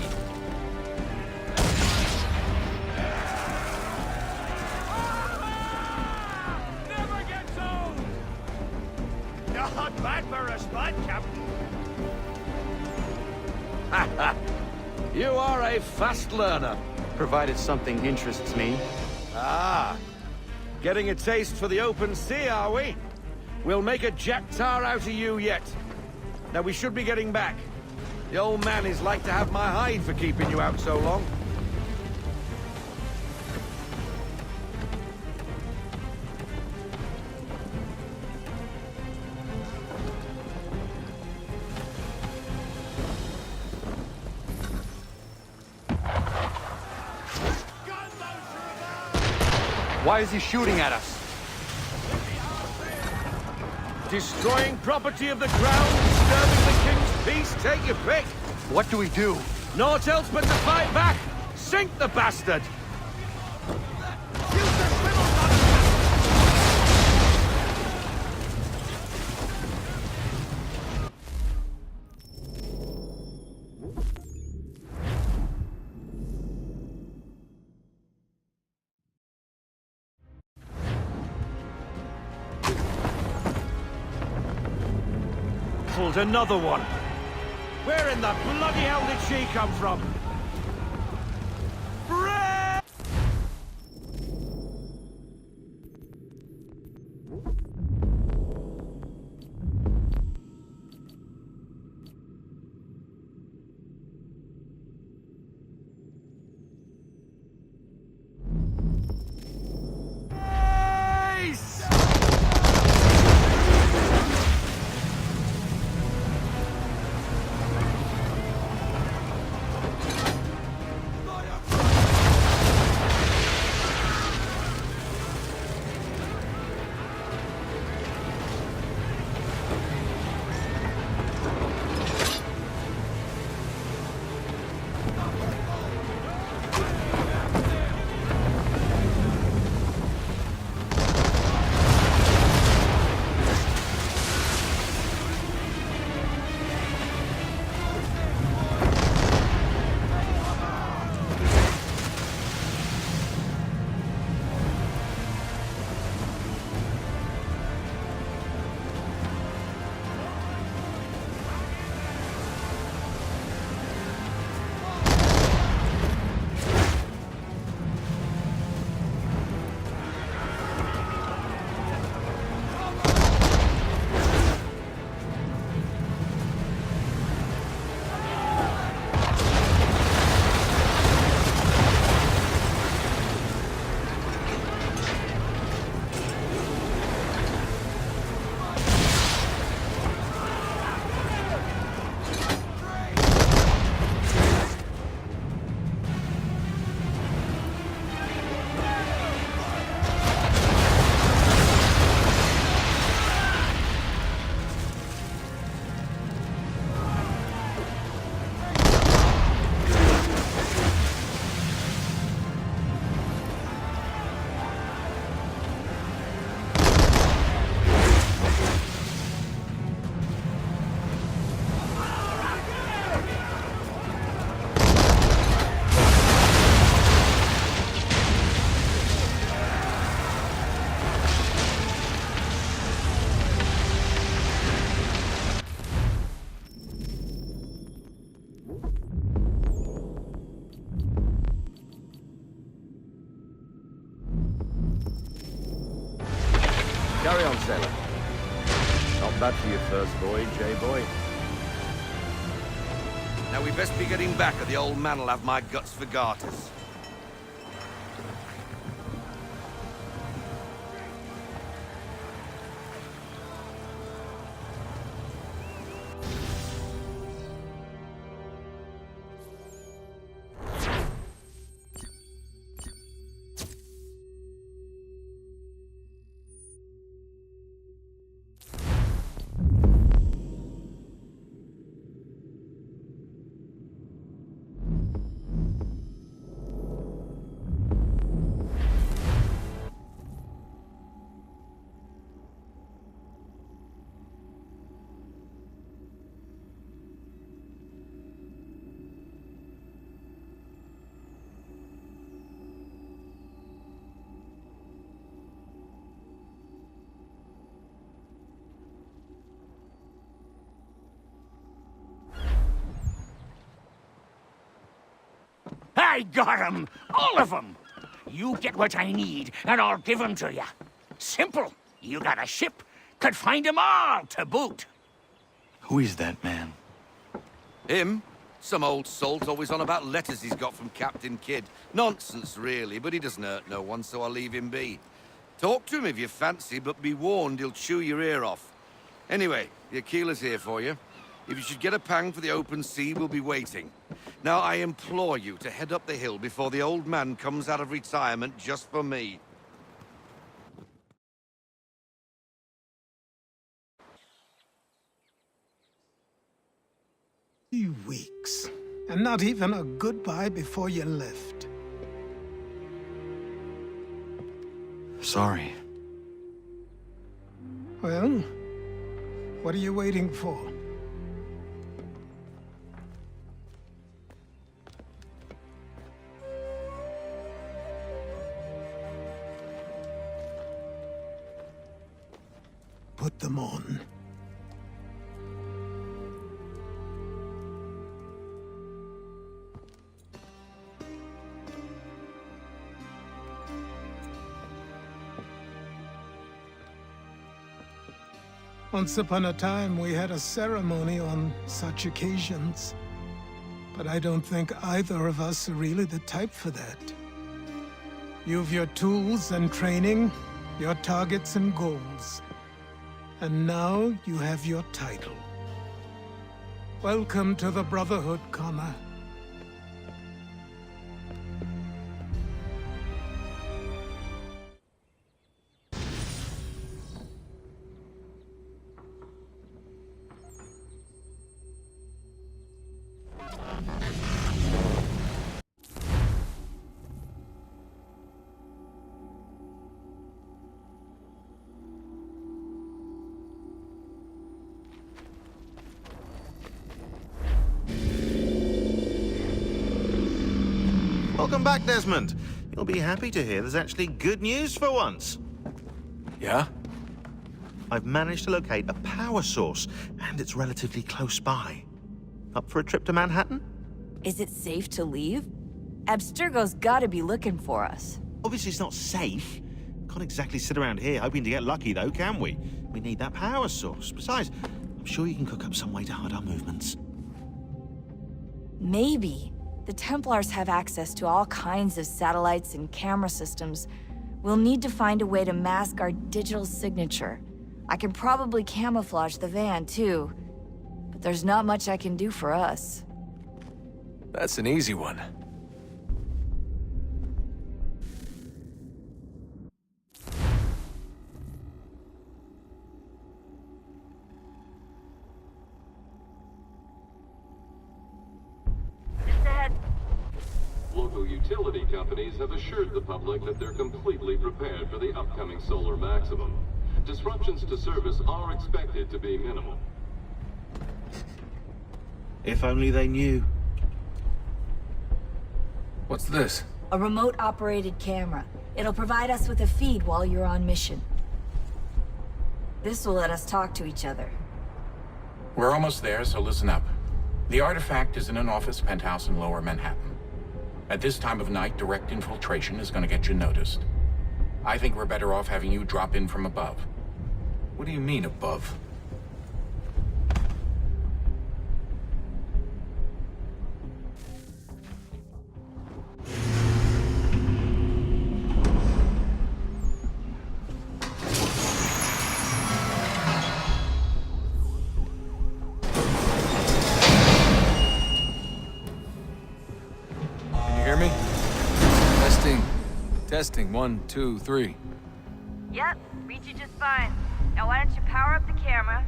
Just right, Captain.
You are a fast learner.
Provided something interests me.
Ah, getting a taste for the open sea, are we? We'll make a jack tar out of you yet. Now we should be getting back. The old man is like to have my hide for keeping you out so long.
Why is he shooting at us?
Destroying property of the crown, disturbing the king's peace, take your pick.
What do we do?
Naught else but to fight back. Sink the bastard. Pulled another one. Where in the bloody hell did she come from? Carry on, sailor. Not bad for your first voyage, eh, boy? Now we best be getting back, or the old man'll have my guts for garters.
I got 'em! All of 'em! You get what I need, and I'll give 'em to you. Simple. You got a ship, could find 'em all to boot.
Who is that man?
Him? Some old salt always on about letters he's got from Captain Kidd. Nonsense, really, but he doesn't hurt no one, so I'll leave him be. Talk to him if you fancy, but be warned he'll chew your ear off. Anyway, the Aquila's here for you. If you should get a pang for the open sea, we'll be waiting. Now, I implore you to head up the hill before the old man comes out of retirement just for me.
3 weeks, and not even a goodbye before you left.
Sorry.
Well, what are you waiting for? Put them on. Once upon a time, we had a ceremony on such occasions. But I don't think either of us are really the type for that. You've your tools and training, your targets and goals. And now you have your title. Welcome to the Brotherhood, Connor.
Welcome back, Desmond. You'll be happy to hear there's actually good news for once.
Yeah?
I've managed to locate a power source, and it's relatively close by. Up for a trip to Manhattan?
Is it safe to leave? Abstergo's gotta be looking for us.
Obviously, it's not safe. Can't exactly sit around here hoping to get lucky, though, can we? We need that power source. Besides, I'm sure you can cook up some way to hide our movements.
Maybe. The Templars have access to all kinds of satellites and camera systems. We'll need to find a way to mask our digital signature. I can probably camouflage the van, too. But there's not much I can do for us.
That's an easy one.
Local utility companies have assured the public that they're completely prepared for the upcoming solar maximum. Disruptions to service are expected to be minimal.
If only they knew.
What's this?
A remote-operated camera. It'll provide us with a feed while you're on mission. This will let us talk to each other.
We're almost there, so listen up. The artifact is in an office penthouse in Lower Manhattan. At this time of night, direct infiltration is going to get you noticed. I think we're better off having you drop in from above.
What do you mean, above? Testing, 1, 2, 3.
Yep, read you just fine. Now why don't you power up the camera?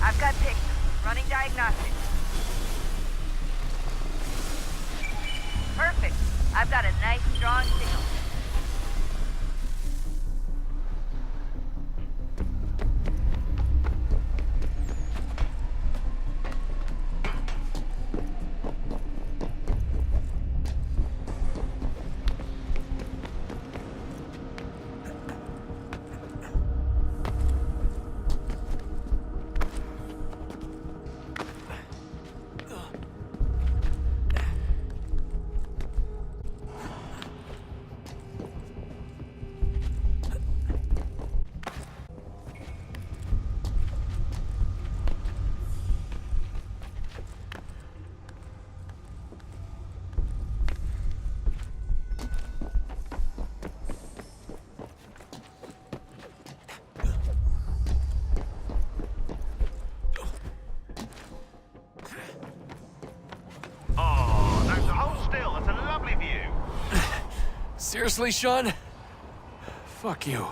I've got pictures. Running diagnostics. Perfect. I've got a nice, strong signal.
still. That's a lovely view.
Seriously, Sean? Fuck you.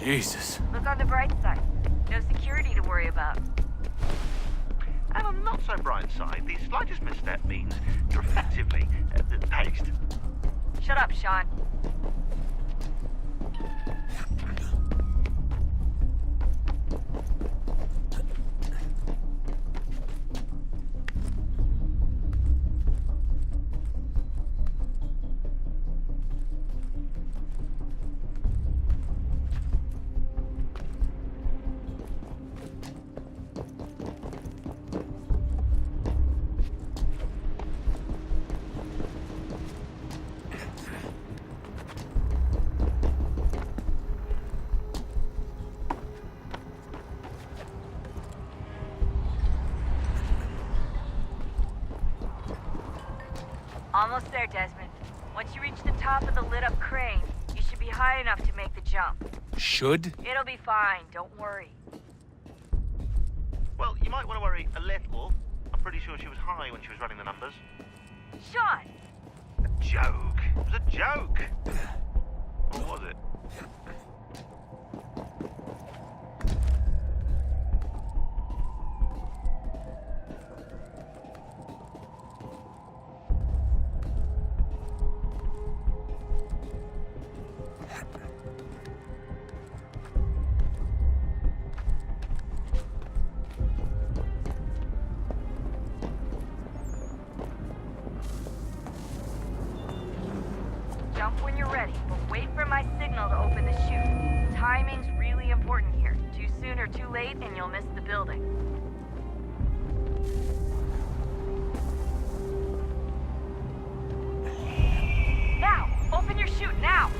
Jesus.
Look on the bright side. No security to worry about.
And on the not so bright side, the slightest misstep means you're effectively paced.
Shut up, Sean. Almost there, Desmond. Once you reach the top of the lit-up crane, you should be high enough to make the jump.
Should?
It'll be fine, don't worry.
Well, you might want to worry a little. I'm pretty sure she was high when she was running the numbers.
Sean!
A joke. It was a joke. Or was it?
Jump when you're ready, but wait for my signal to open the chute. Timing's really important here. Too soon or too late, and you'll miss the building. Now! Open your chute, now!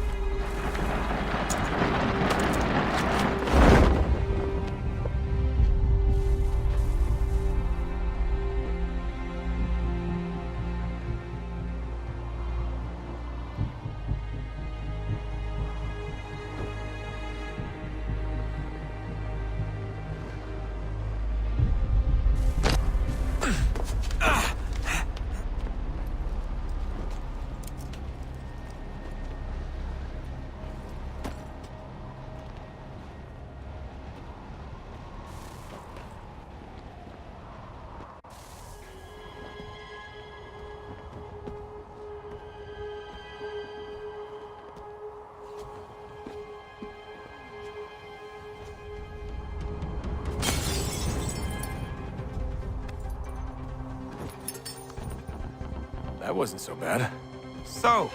That wasn't so bad.
So,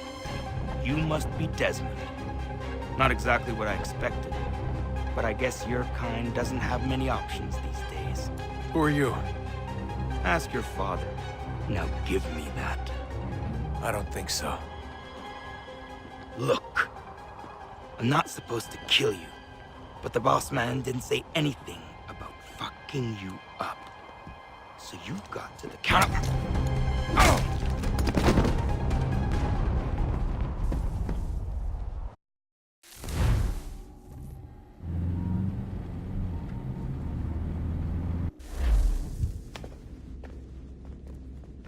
you must be Desmond. Not exactly what I expected, but I guess your kind doesn't have many options these days.
Who are you?
Ask your father. Now give me that.
I don't think so.
Look, I'm not supposed to kill you, but the boss man didn't say anything about fucking you up. So you've got to the count of... Oh!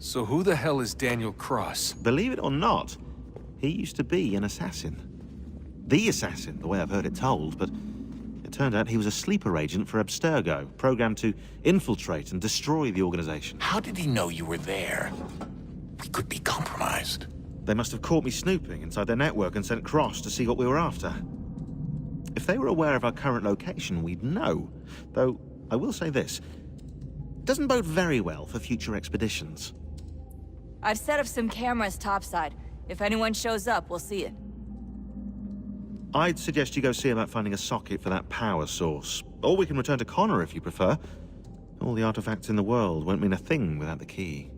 So who the hell is Daniel Cross?
Believe it or not, he used to be an assassin. The assassin, the way I've heard it told, but it turned out he was a sleeper agent for Abstergo, programmed to infiltrate and destroy the organization.
How did he know you were there? could be compromised.
They must have caught me snooping inside their network and sent Cross to see what we were after. If they were aware of our current location, we'd know. Though, I will say this. It doesn't bode very well for future expeditions.
I've set up some cameras topside. If anyone shows up, we'll see it.
I'd suggest you go see about finding a socket for that power source. Or we can return to Connor if you prefer. All the artifacts in the world won't mean a thing without the key.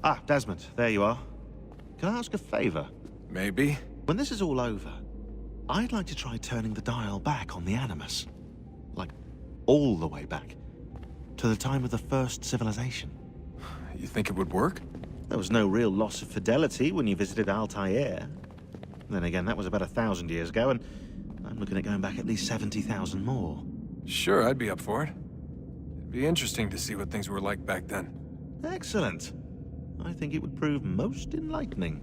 Ah, Desmond, there you are. Can I ask a favor?
Maybe.
When this is all over, I'd like to try turning the dial back on the Animus. Like, all the way back. To the time of the first civilization.
You think it would work?
There was no real loss of fidelity when you visited Altair. Then again, that was about 1,000 years ago, and I'm looking at going back at least 70,000 more.
Sure, I'd be up for it. It'd be interesting to see what things were like back then.
Excellent. I think it would prove most enlightening.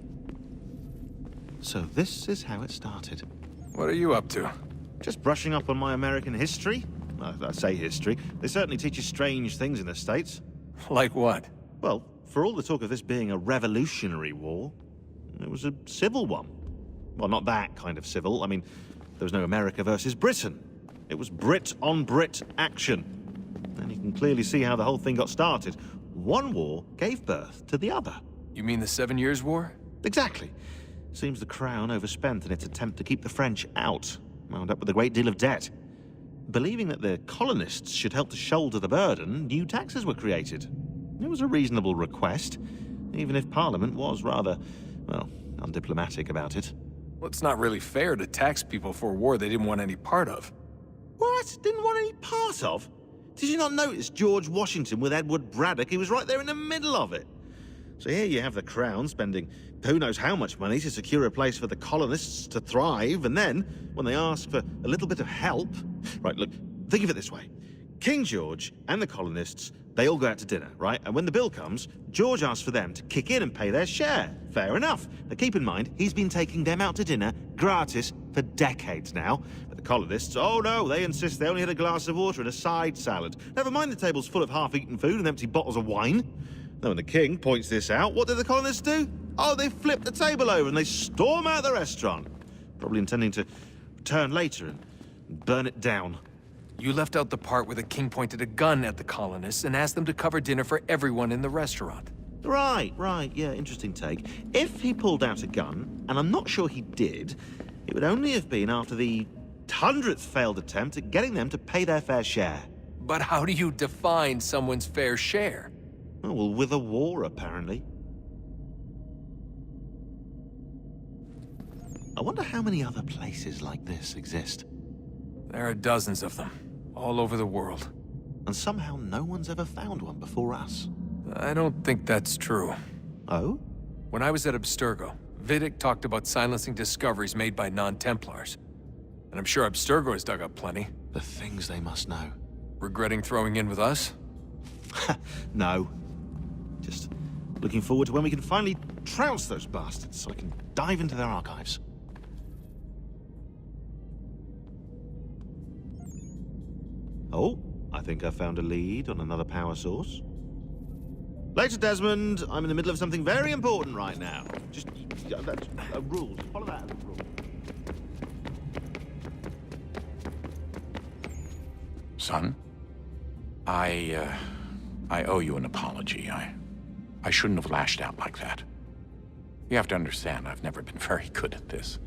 So this is how it started.
What are you up to?
Just brushing up on my American history. Well, I say history. They certainly teach you strange things in the States.
Like what?
Well, for all the talk of this being a revolutionary war, it was a civil one. Well, not that kind of civil. I mean, there was no America versus Britain. It was Brit on Brit action. And you can clearly see how the whole thing got started. One war gave birth to the other.
You mean the 7 Years' War?
Exactly. Seems the Crown overspent in its attempt to keep the French out, wound up with a great deal of debt. Believing that the colonists should help to shoulder the burden, new taxes were created. It was a reasonable request, even if Parliament was rather, well, undiplomatic about it.
Well, it's not really fair to tax people for a war they didn't want any part of.
What? Didn't want any part of? Did you not notice George Washington with Edward Braddock? He was right there in the middle of it. So here you have the Crown spending who knows how much money to secure a place for the colonists to thrive, and then, when they ask for a little bit of help... Right, look, think of it this way. King George and the colonists, they all go out to dinner, right? And when the bill comes, George asks for them to kick in and pay their share. Fair enough. Now keep in mind, he's been taking them out to dinner gratis for decades now. But the colonists, oh no, they insist they only had a glass of water and a side salad. Never mind the table's full of half-eaten food and empty bottles of wine. Now when the king points this out, what do the colonists do? Oh, they flip the table over and they storm out the restaurant. Probably intending to return later and burn it down.
You left out the part where the king pointed a gun at the colonists and asked them to cover dinner for everyone in the restaurant.
Right, yeah, interesting take. If he pulled out a gun, and I'm not sure he did, it would only have been after the 100th failed attempt at getting them to pay their fair share.
But how do you define someone's fair share?
Oh, well, with a war, apparently. I wonder how many other places like this exist.
There are dozens of them, all over the world.
And somehow no one's ever found one before us.
I don't think that's true.
Oh?
When I was at Abstergo, Vidic talked about silencing discoveries made by non-Templars. And I'm sure Abstergo has dug up plenty.
The things they must know.
Regretting throwing in with us?
No. Just looking forward to when we can finally trounce those bastards so I can dive into their archives. Oh, I think I found a lead on another power source. Later, Desmond. I'm in the middle of something very important right now. Just, that's a rule. Just follow that as a rule.
Son, I owe you an apology. I shouldn't have lashed out like that. You have to understand, I've never been very good at this.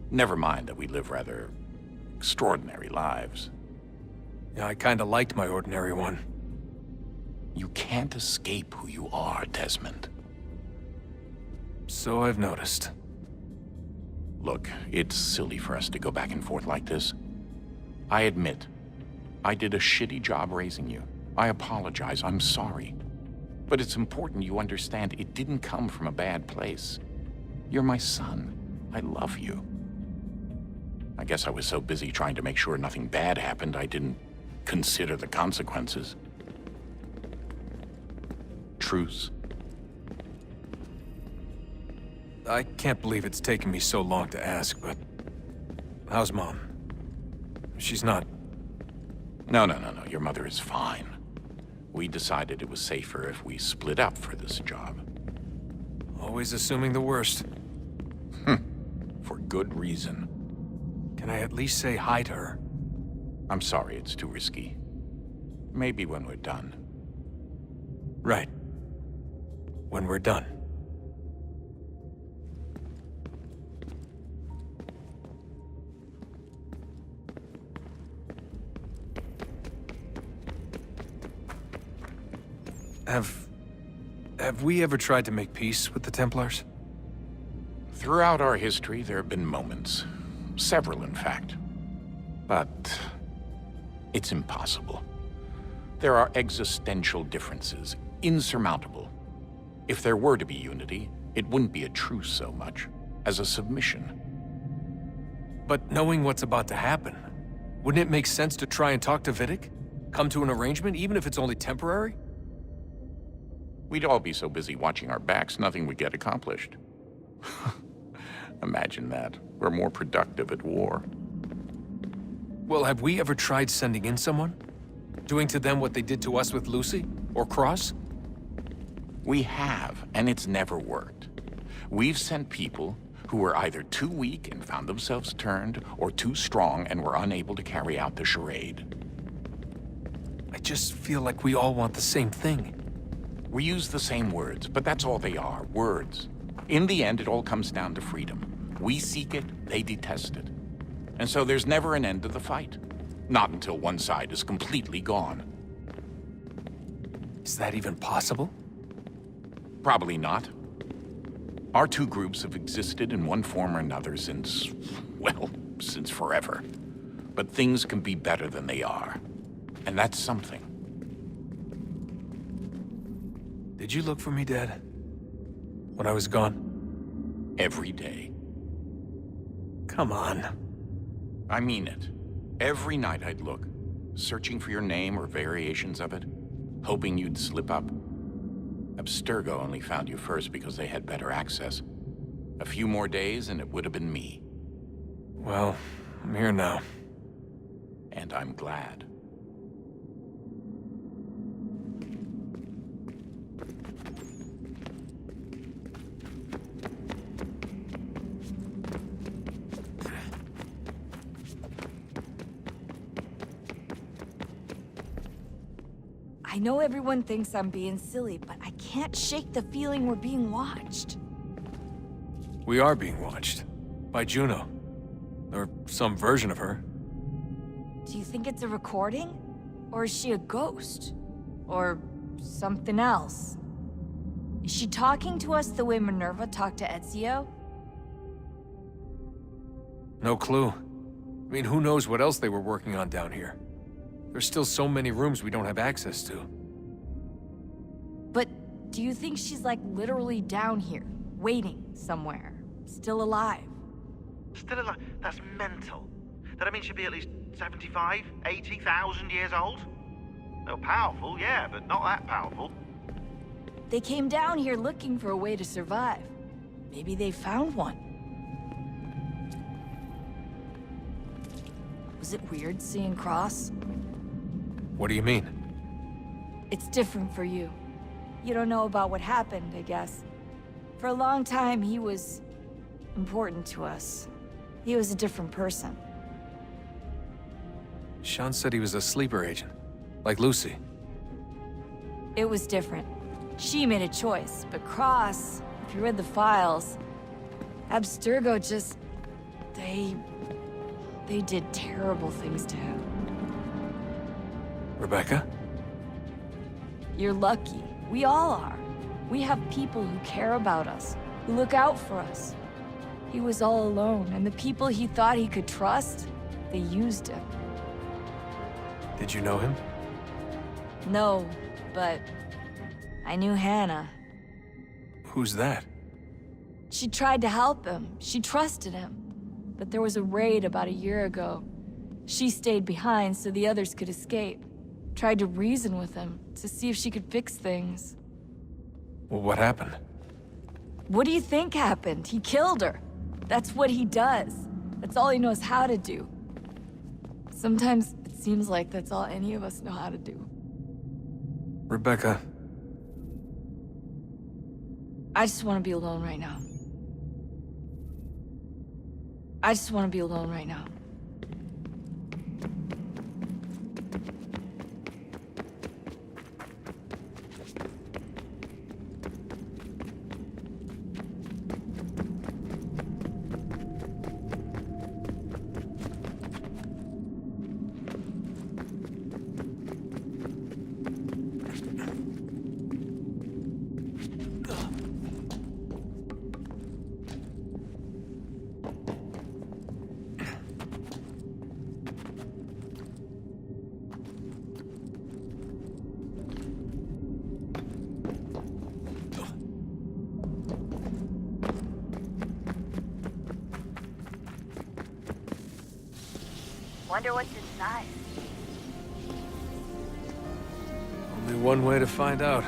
Never mind that we live rather extraordinary lives.
Yeah, I kinda liked my ordinary one.
You can't escape who you are, Desmond.
So I've noticed.
Look, it's silly for us to go back and forth like this. I admit, I did a shitty job raising you. I apologize, I'm sorry. But it's important you understand it didn't come from a bad place. You're my son. I love you. I guess I was so busy trying to make sure nothing bad happened, I didn't consider the consequences. Truce.
I can't believe it's taken me so long to ask, but... how's Mom? She's not...
No. Your mother is fine. We decided it was safer if we split up for this job.
Always assuming the worst.
For good reason.
Can I at least say hi to her?
I'm sorry, it's too risky. Maybe when we're done.
Right. When we're done. Have we ever tried to make peace with the Templars?
Throughout our history, there have been moments. Several, in fact. But it's impossible. There are existential differences, insurmountable. If there were to be unity, it wouldn't be a truce so much as a submission.
But knowing what's about to happen, wouldn't it make sense to try and talk to Vidic? Come to an arrangement, even if it's only temporary?
We'd all be so busy watching our backs, nothing would get accomplished. Imagine that. We're more productive at war.
Well, have we ever tried sending in someone? Doing to them what they did to us with Lucy? Or Cross?
We have, and it's never worked. We've sent people who were either too weak and found themselves turned, or too strong and were unable to carry out the charade.
I just feel like we all want the same thing.
We use the same words, but that's all they are, words. In the end, it all comes down to freedom. We seek it, they detest it. And so there's never an end to the fight. Not until one side is completely gone.
Is that even possible?
Probably not. Our two groups have existed in one form or another since, well, since forever. But things can be better than they are. And that's something.
Did you look for me, Dad? When I was gone?
Every day.
Come on.
I mean it. Every night I'd look, searching for your name or variations of it, hoping you'd slip up. Abstergo only found you first because they had better access. A few more days and it would have been me.
Well, I'm here now.
And I'm glad.
I know everyone thinks I'm being silly, but I can't shake the feeling we're being watched.
We are being watched. By Juno. Or some version of her.
Do you think it's a recording? Or is she a ghost? Or something else? Is she talking to us the way Minerva talked to Ezio?
No clue. I mean, who knows what else they were working on down here? There's still so many rooms we don't have access to.
But do you think she's like literally down here, waiting somewhere, still alive?
Still alive? That's mental. That means she'd be at least 75, 80,000 years old? No, powerful, yeah, but not that powerful.
They came down here looking for a way to survive. Maybe they found one. Was it weird seeing Cross?
What do you mean?
It's different for you. You don't know about what happened, I guess. For a long time, he was important to us. He was a different person.
Sean said he was a sleeper agent. Like Lucy.
It was different. She made a choice, but Cross, if you read the files, Abstergo just... They did terrible things to him.
Rebecca?
You're lucky. We all are. We have people who care about us, who look out for us. He was all alone, and the people he thought he could trust, they used him.
Did you know him?
No, but I knew Hannah.
Who's that?
She tried to help him. She trusted him. But there was a raid about a year ago. She stayed behind so the others could escape. Tried to reason with him, to see if she could fix things.
Well, what happened?
What do you think happened? He killed her. That's what he does. That's all he knows how to do. Sometimes it seems like that's all any of us know how to do.
Rebecca.
I just want to be alone right now. I just want to be alone right now. Wonder what's inside.
Only one way to find out.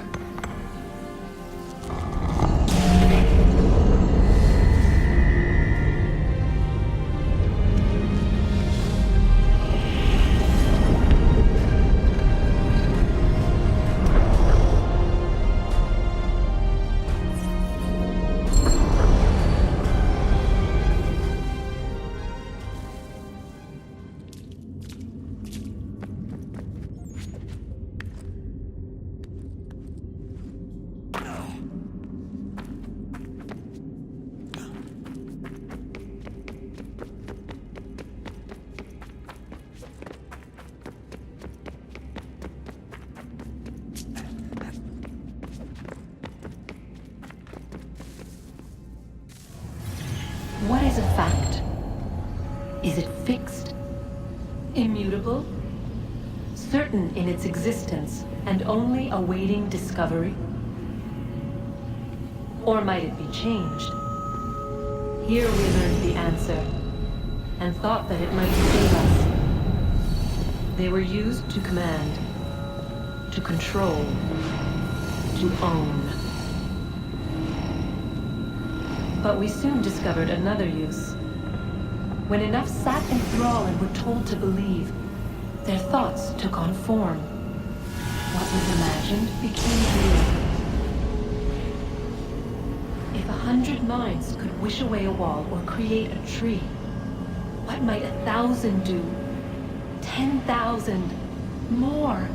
What is a fact? Is it fixed? Immutable? Certain in its existence and only awaiting discovery? Or might it be changed? Here we learned the answer, and thought that it might save us. They were used to command, to control, to own. But we soon discovered another use. When enough sat in thrall and were told to believe, their thoughts took on form. What was imagined became real. If 100 minds could wish away a wall or create a tree, what might 1,000 do? 10,000? More?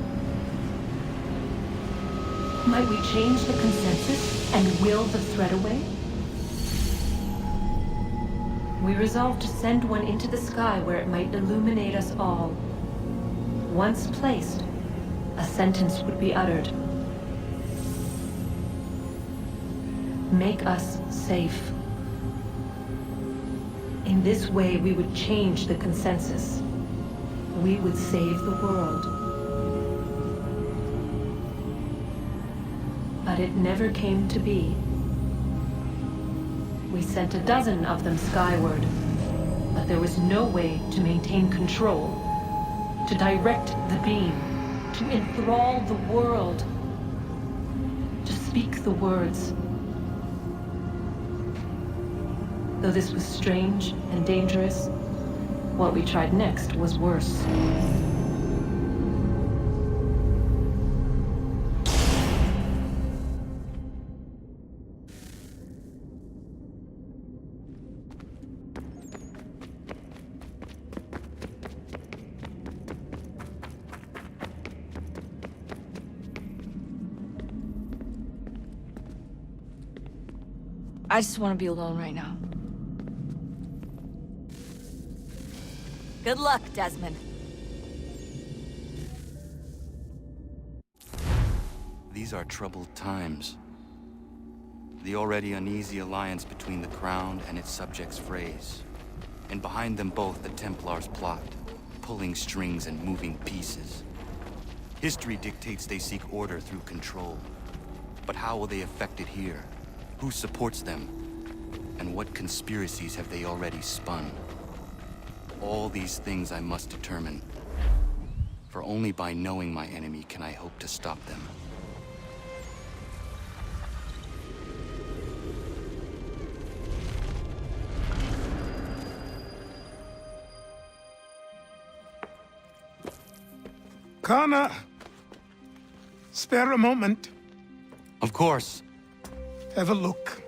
Might we change the consensus and will the threat away? We resolved to send one into the sky where it might illuminate us all. Once placed, a sentence would be uttered. Make us safe. In this way, we would change the consensus. We would save the world. But it never came to be. We sent a dozen of them skyward, but there was no way to maintain control, to direct the beam, to enthrall the world, to speak the words. Though this was strange and dangerous, what we tried next was worse.
I just want to be alone right now. Good luck, Desmond.
These are troubled times. The already uneasy alliance between the Crown and its subjects frays. And behind them both the Templars plot, pulling strings and moving pieces. History dictates they seek order through control. But how will they effect it here? Who supports them? And what conspiracies have they already spun? All these things I must determine. For only by knowing my enemy can I hope to stop them.
Connor! Spare a moment.
Of course.
Have a look.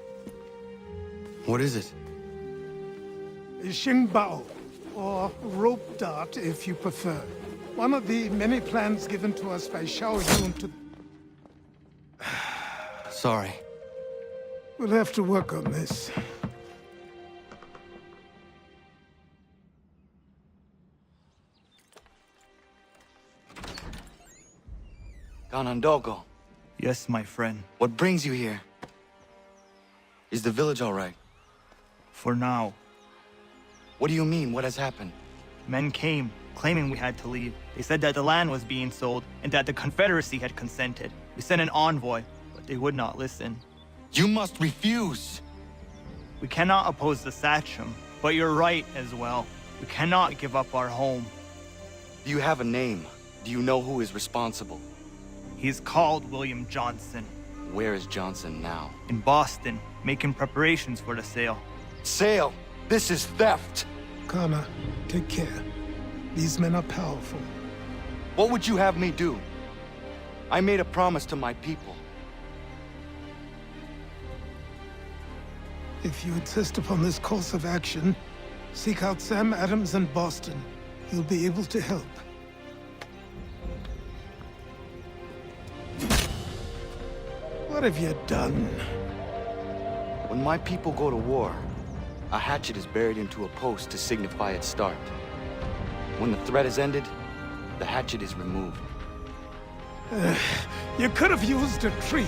What is it?
Xingbao, or rope dart if you prefer. One of the many plans given to us by Xiao Yun to...
Sorry.
We'll have to work on this.
Ganondogo.
Yes, my friend.
What brings you here? Is the village all right?
For now.
What do you mean? What has happened?
Men came, claiming we had to leave. They said that the land was being sold, and that the Confederacy had consented. We sent an envoy, but they would not listen.
You must refuse!
We cannot oppose the Sachem, but you're right as well. We cannot give up our home.
Do you have a name? Do you know who is responsible?
He is called William Johnson.
Where is Johnson now?
In Boston, making preparations for the sale.
Sale! This is theft!
Connor, take care. These men are powerful.
What would you have me do? I made a promise to my people.
If you insist upon this course of action, seek out Sam Adams in Boston. He'll be able to help. What have you done?
When my people go to war, a hatchet is buried into a post to signify its start. When the threat is ended, the hatchet is removed.
You could have used a tree.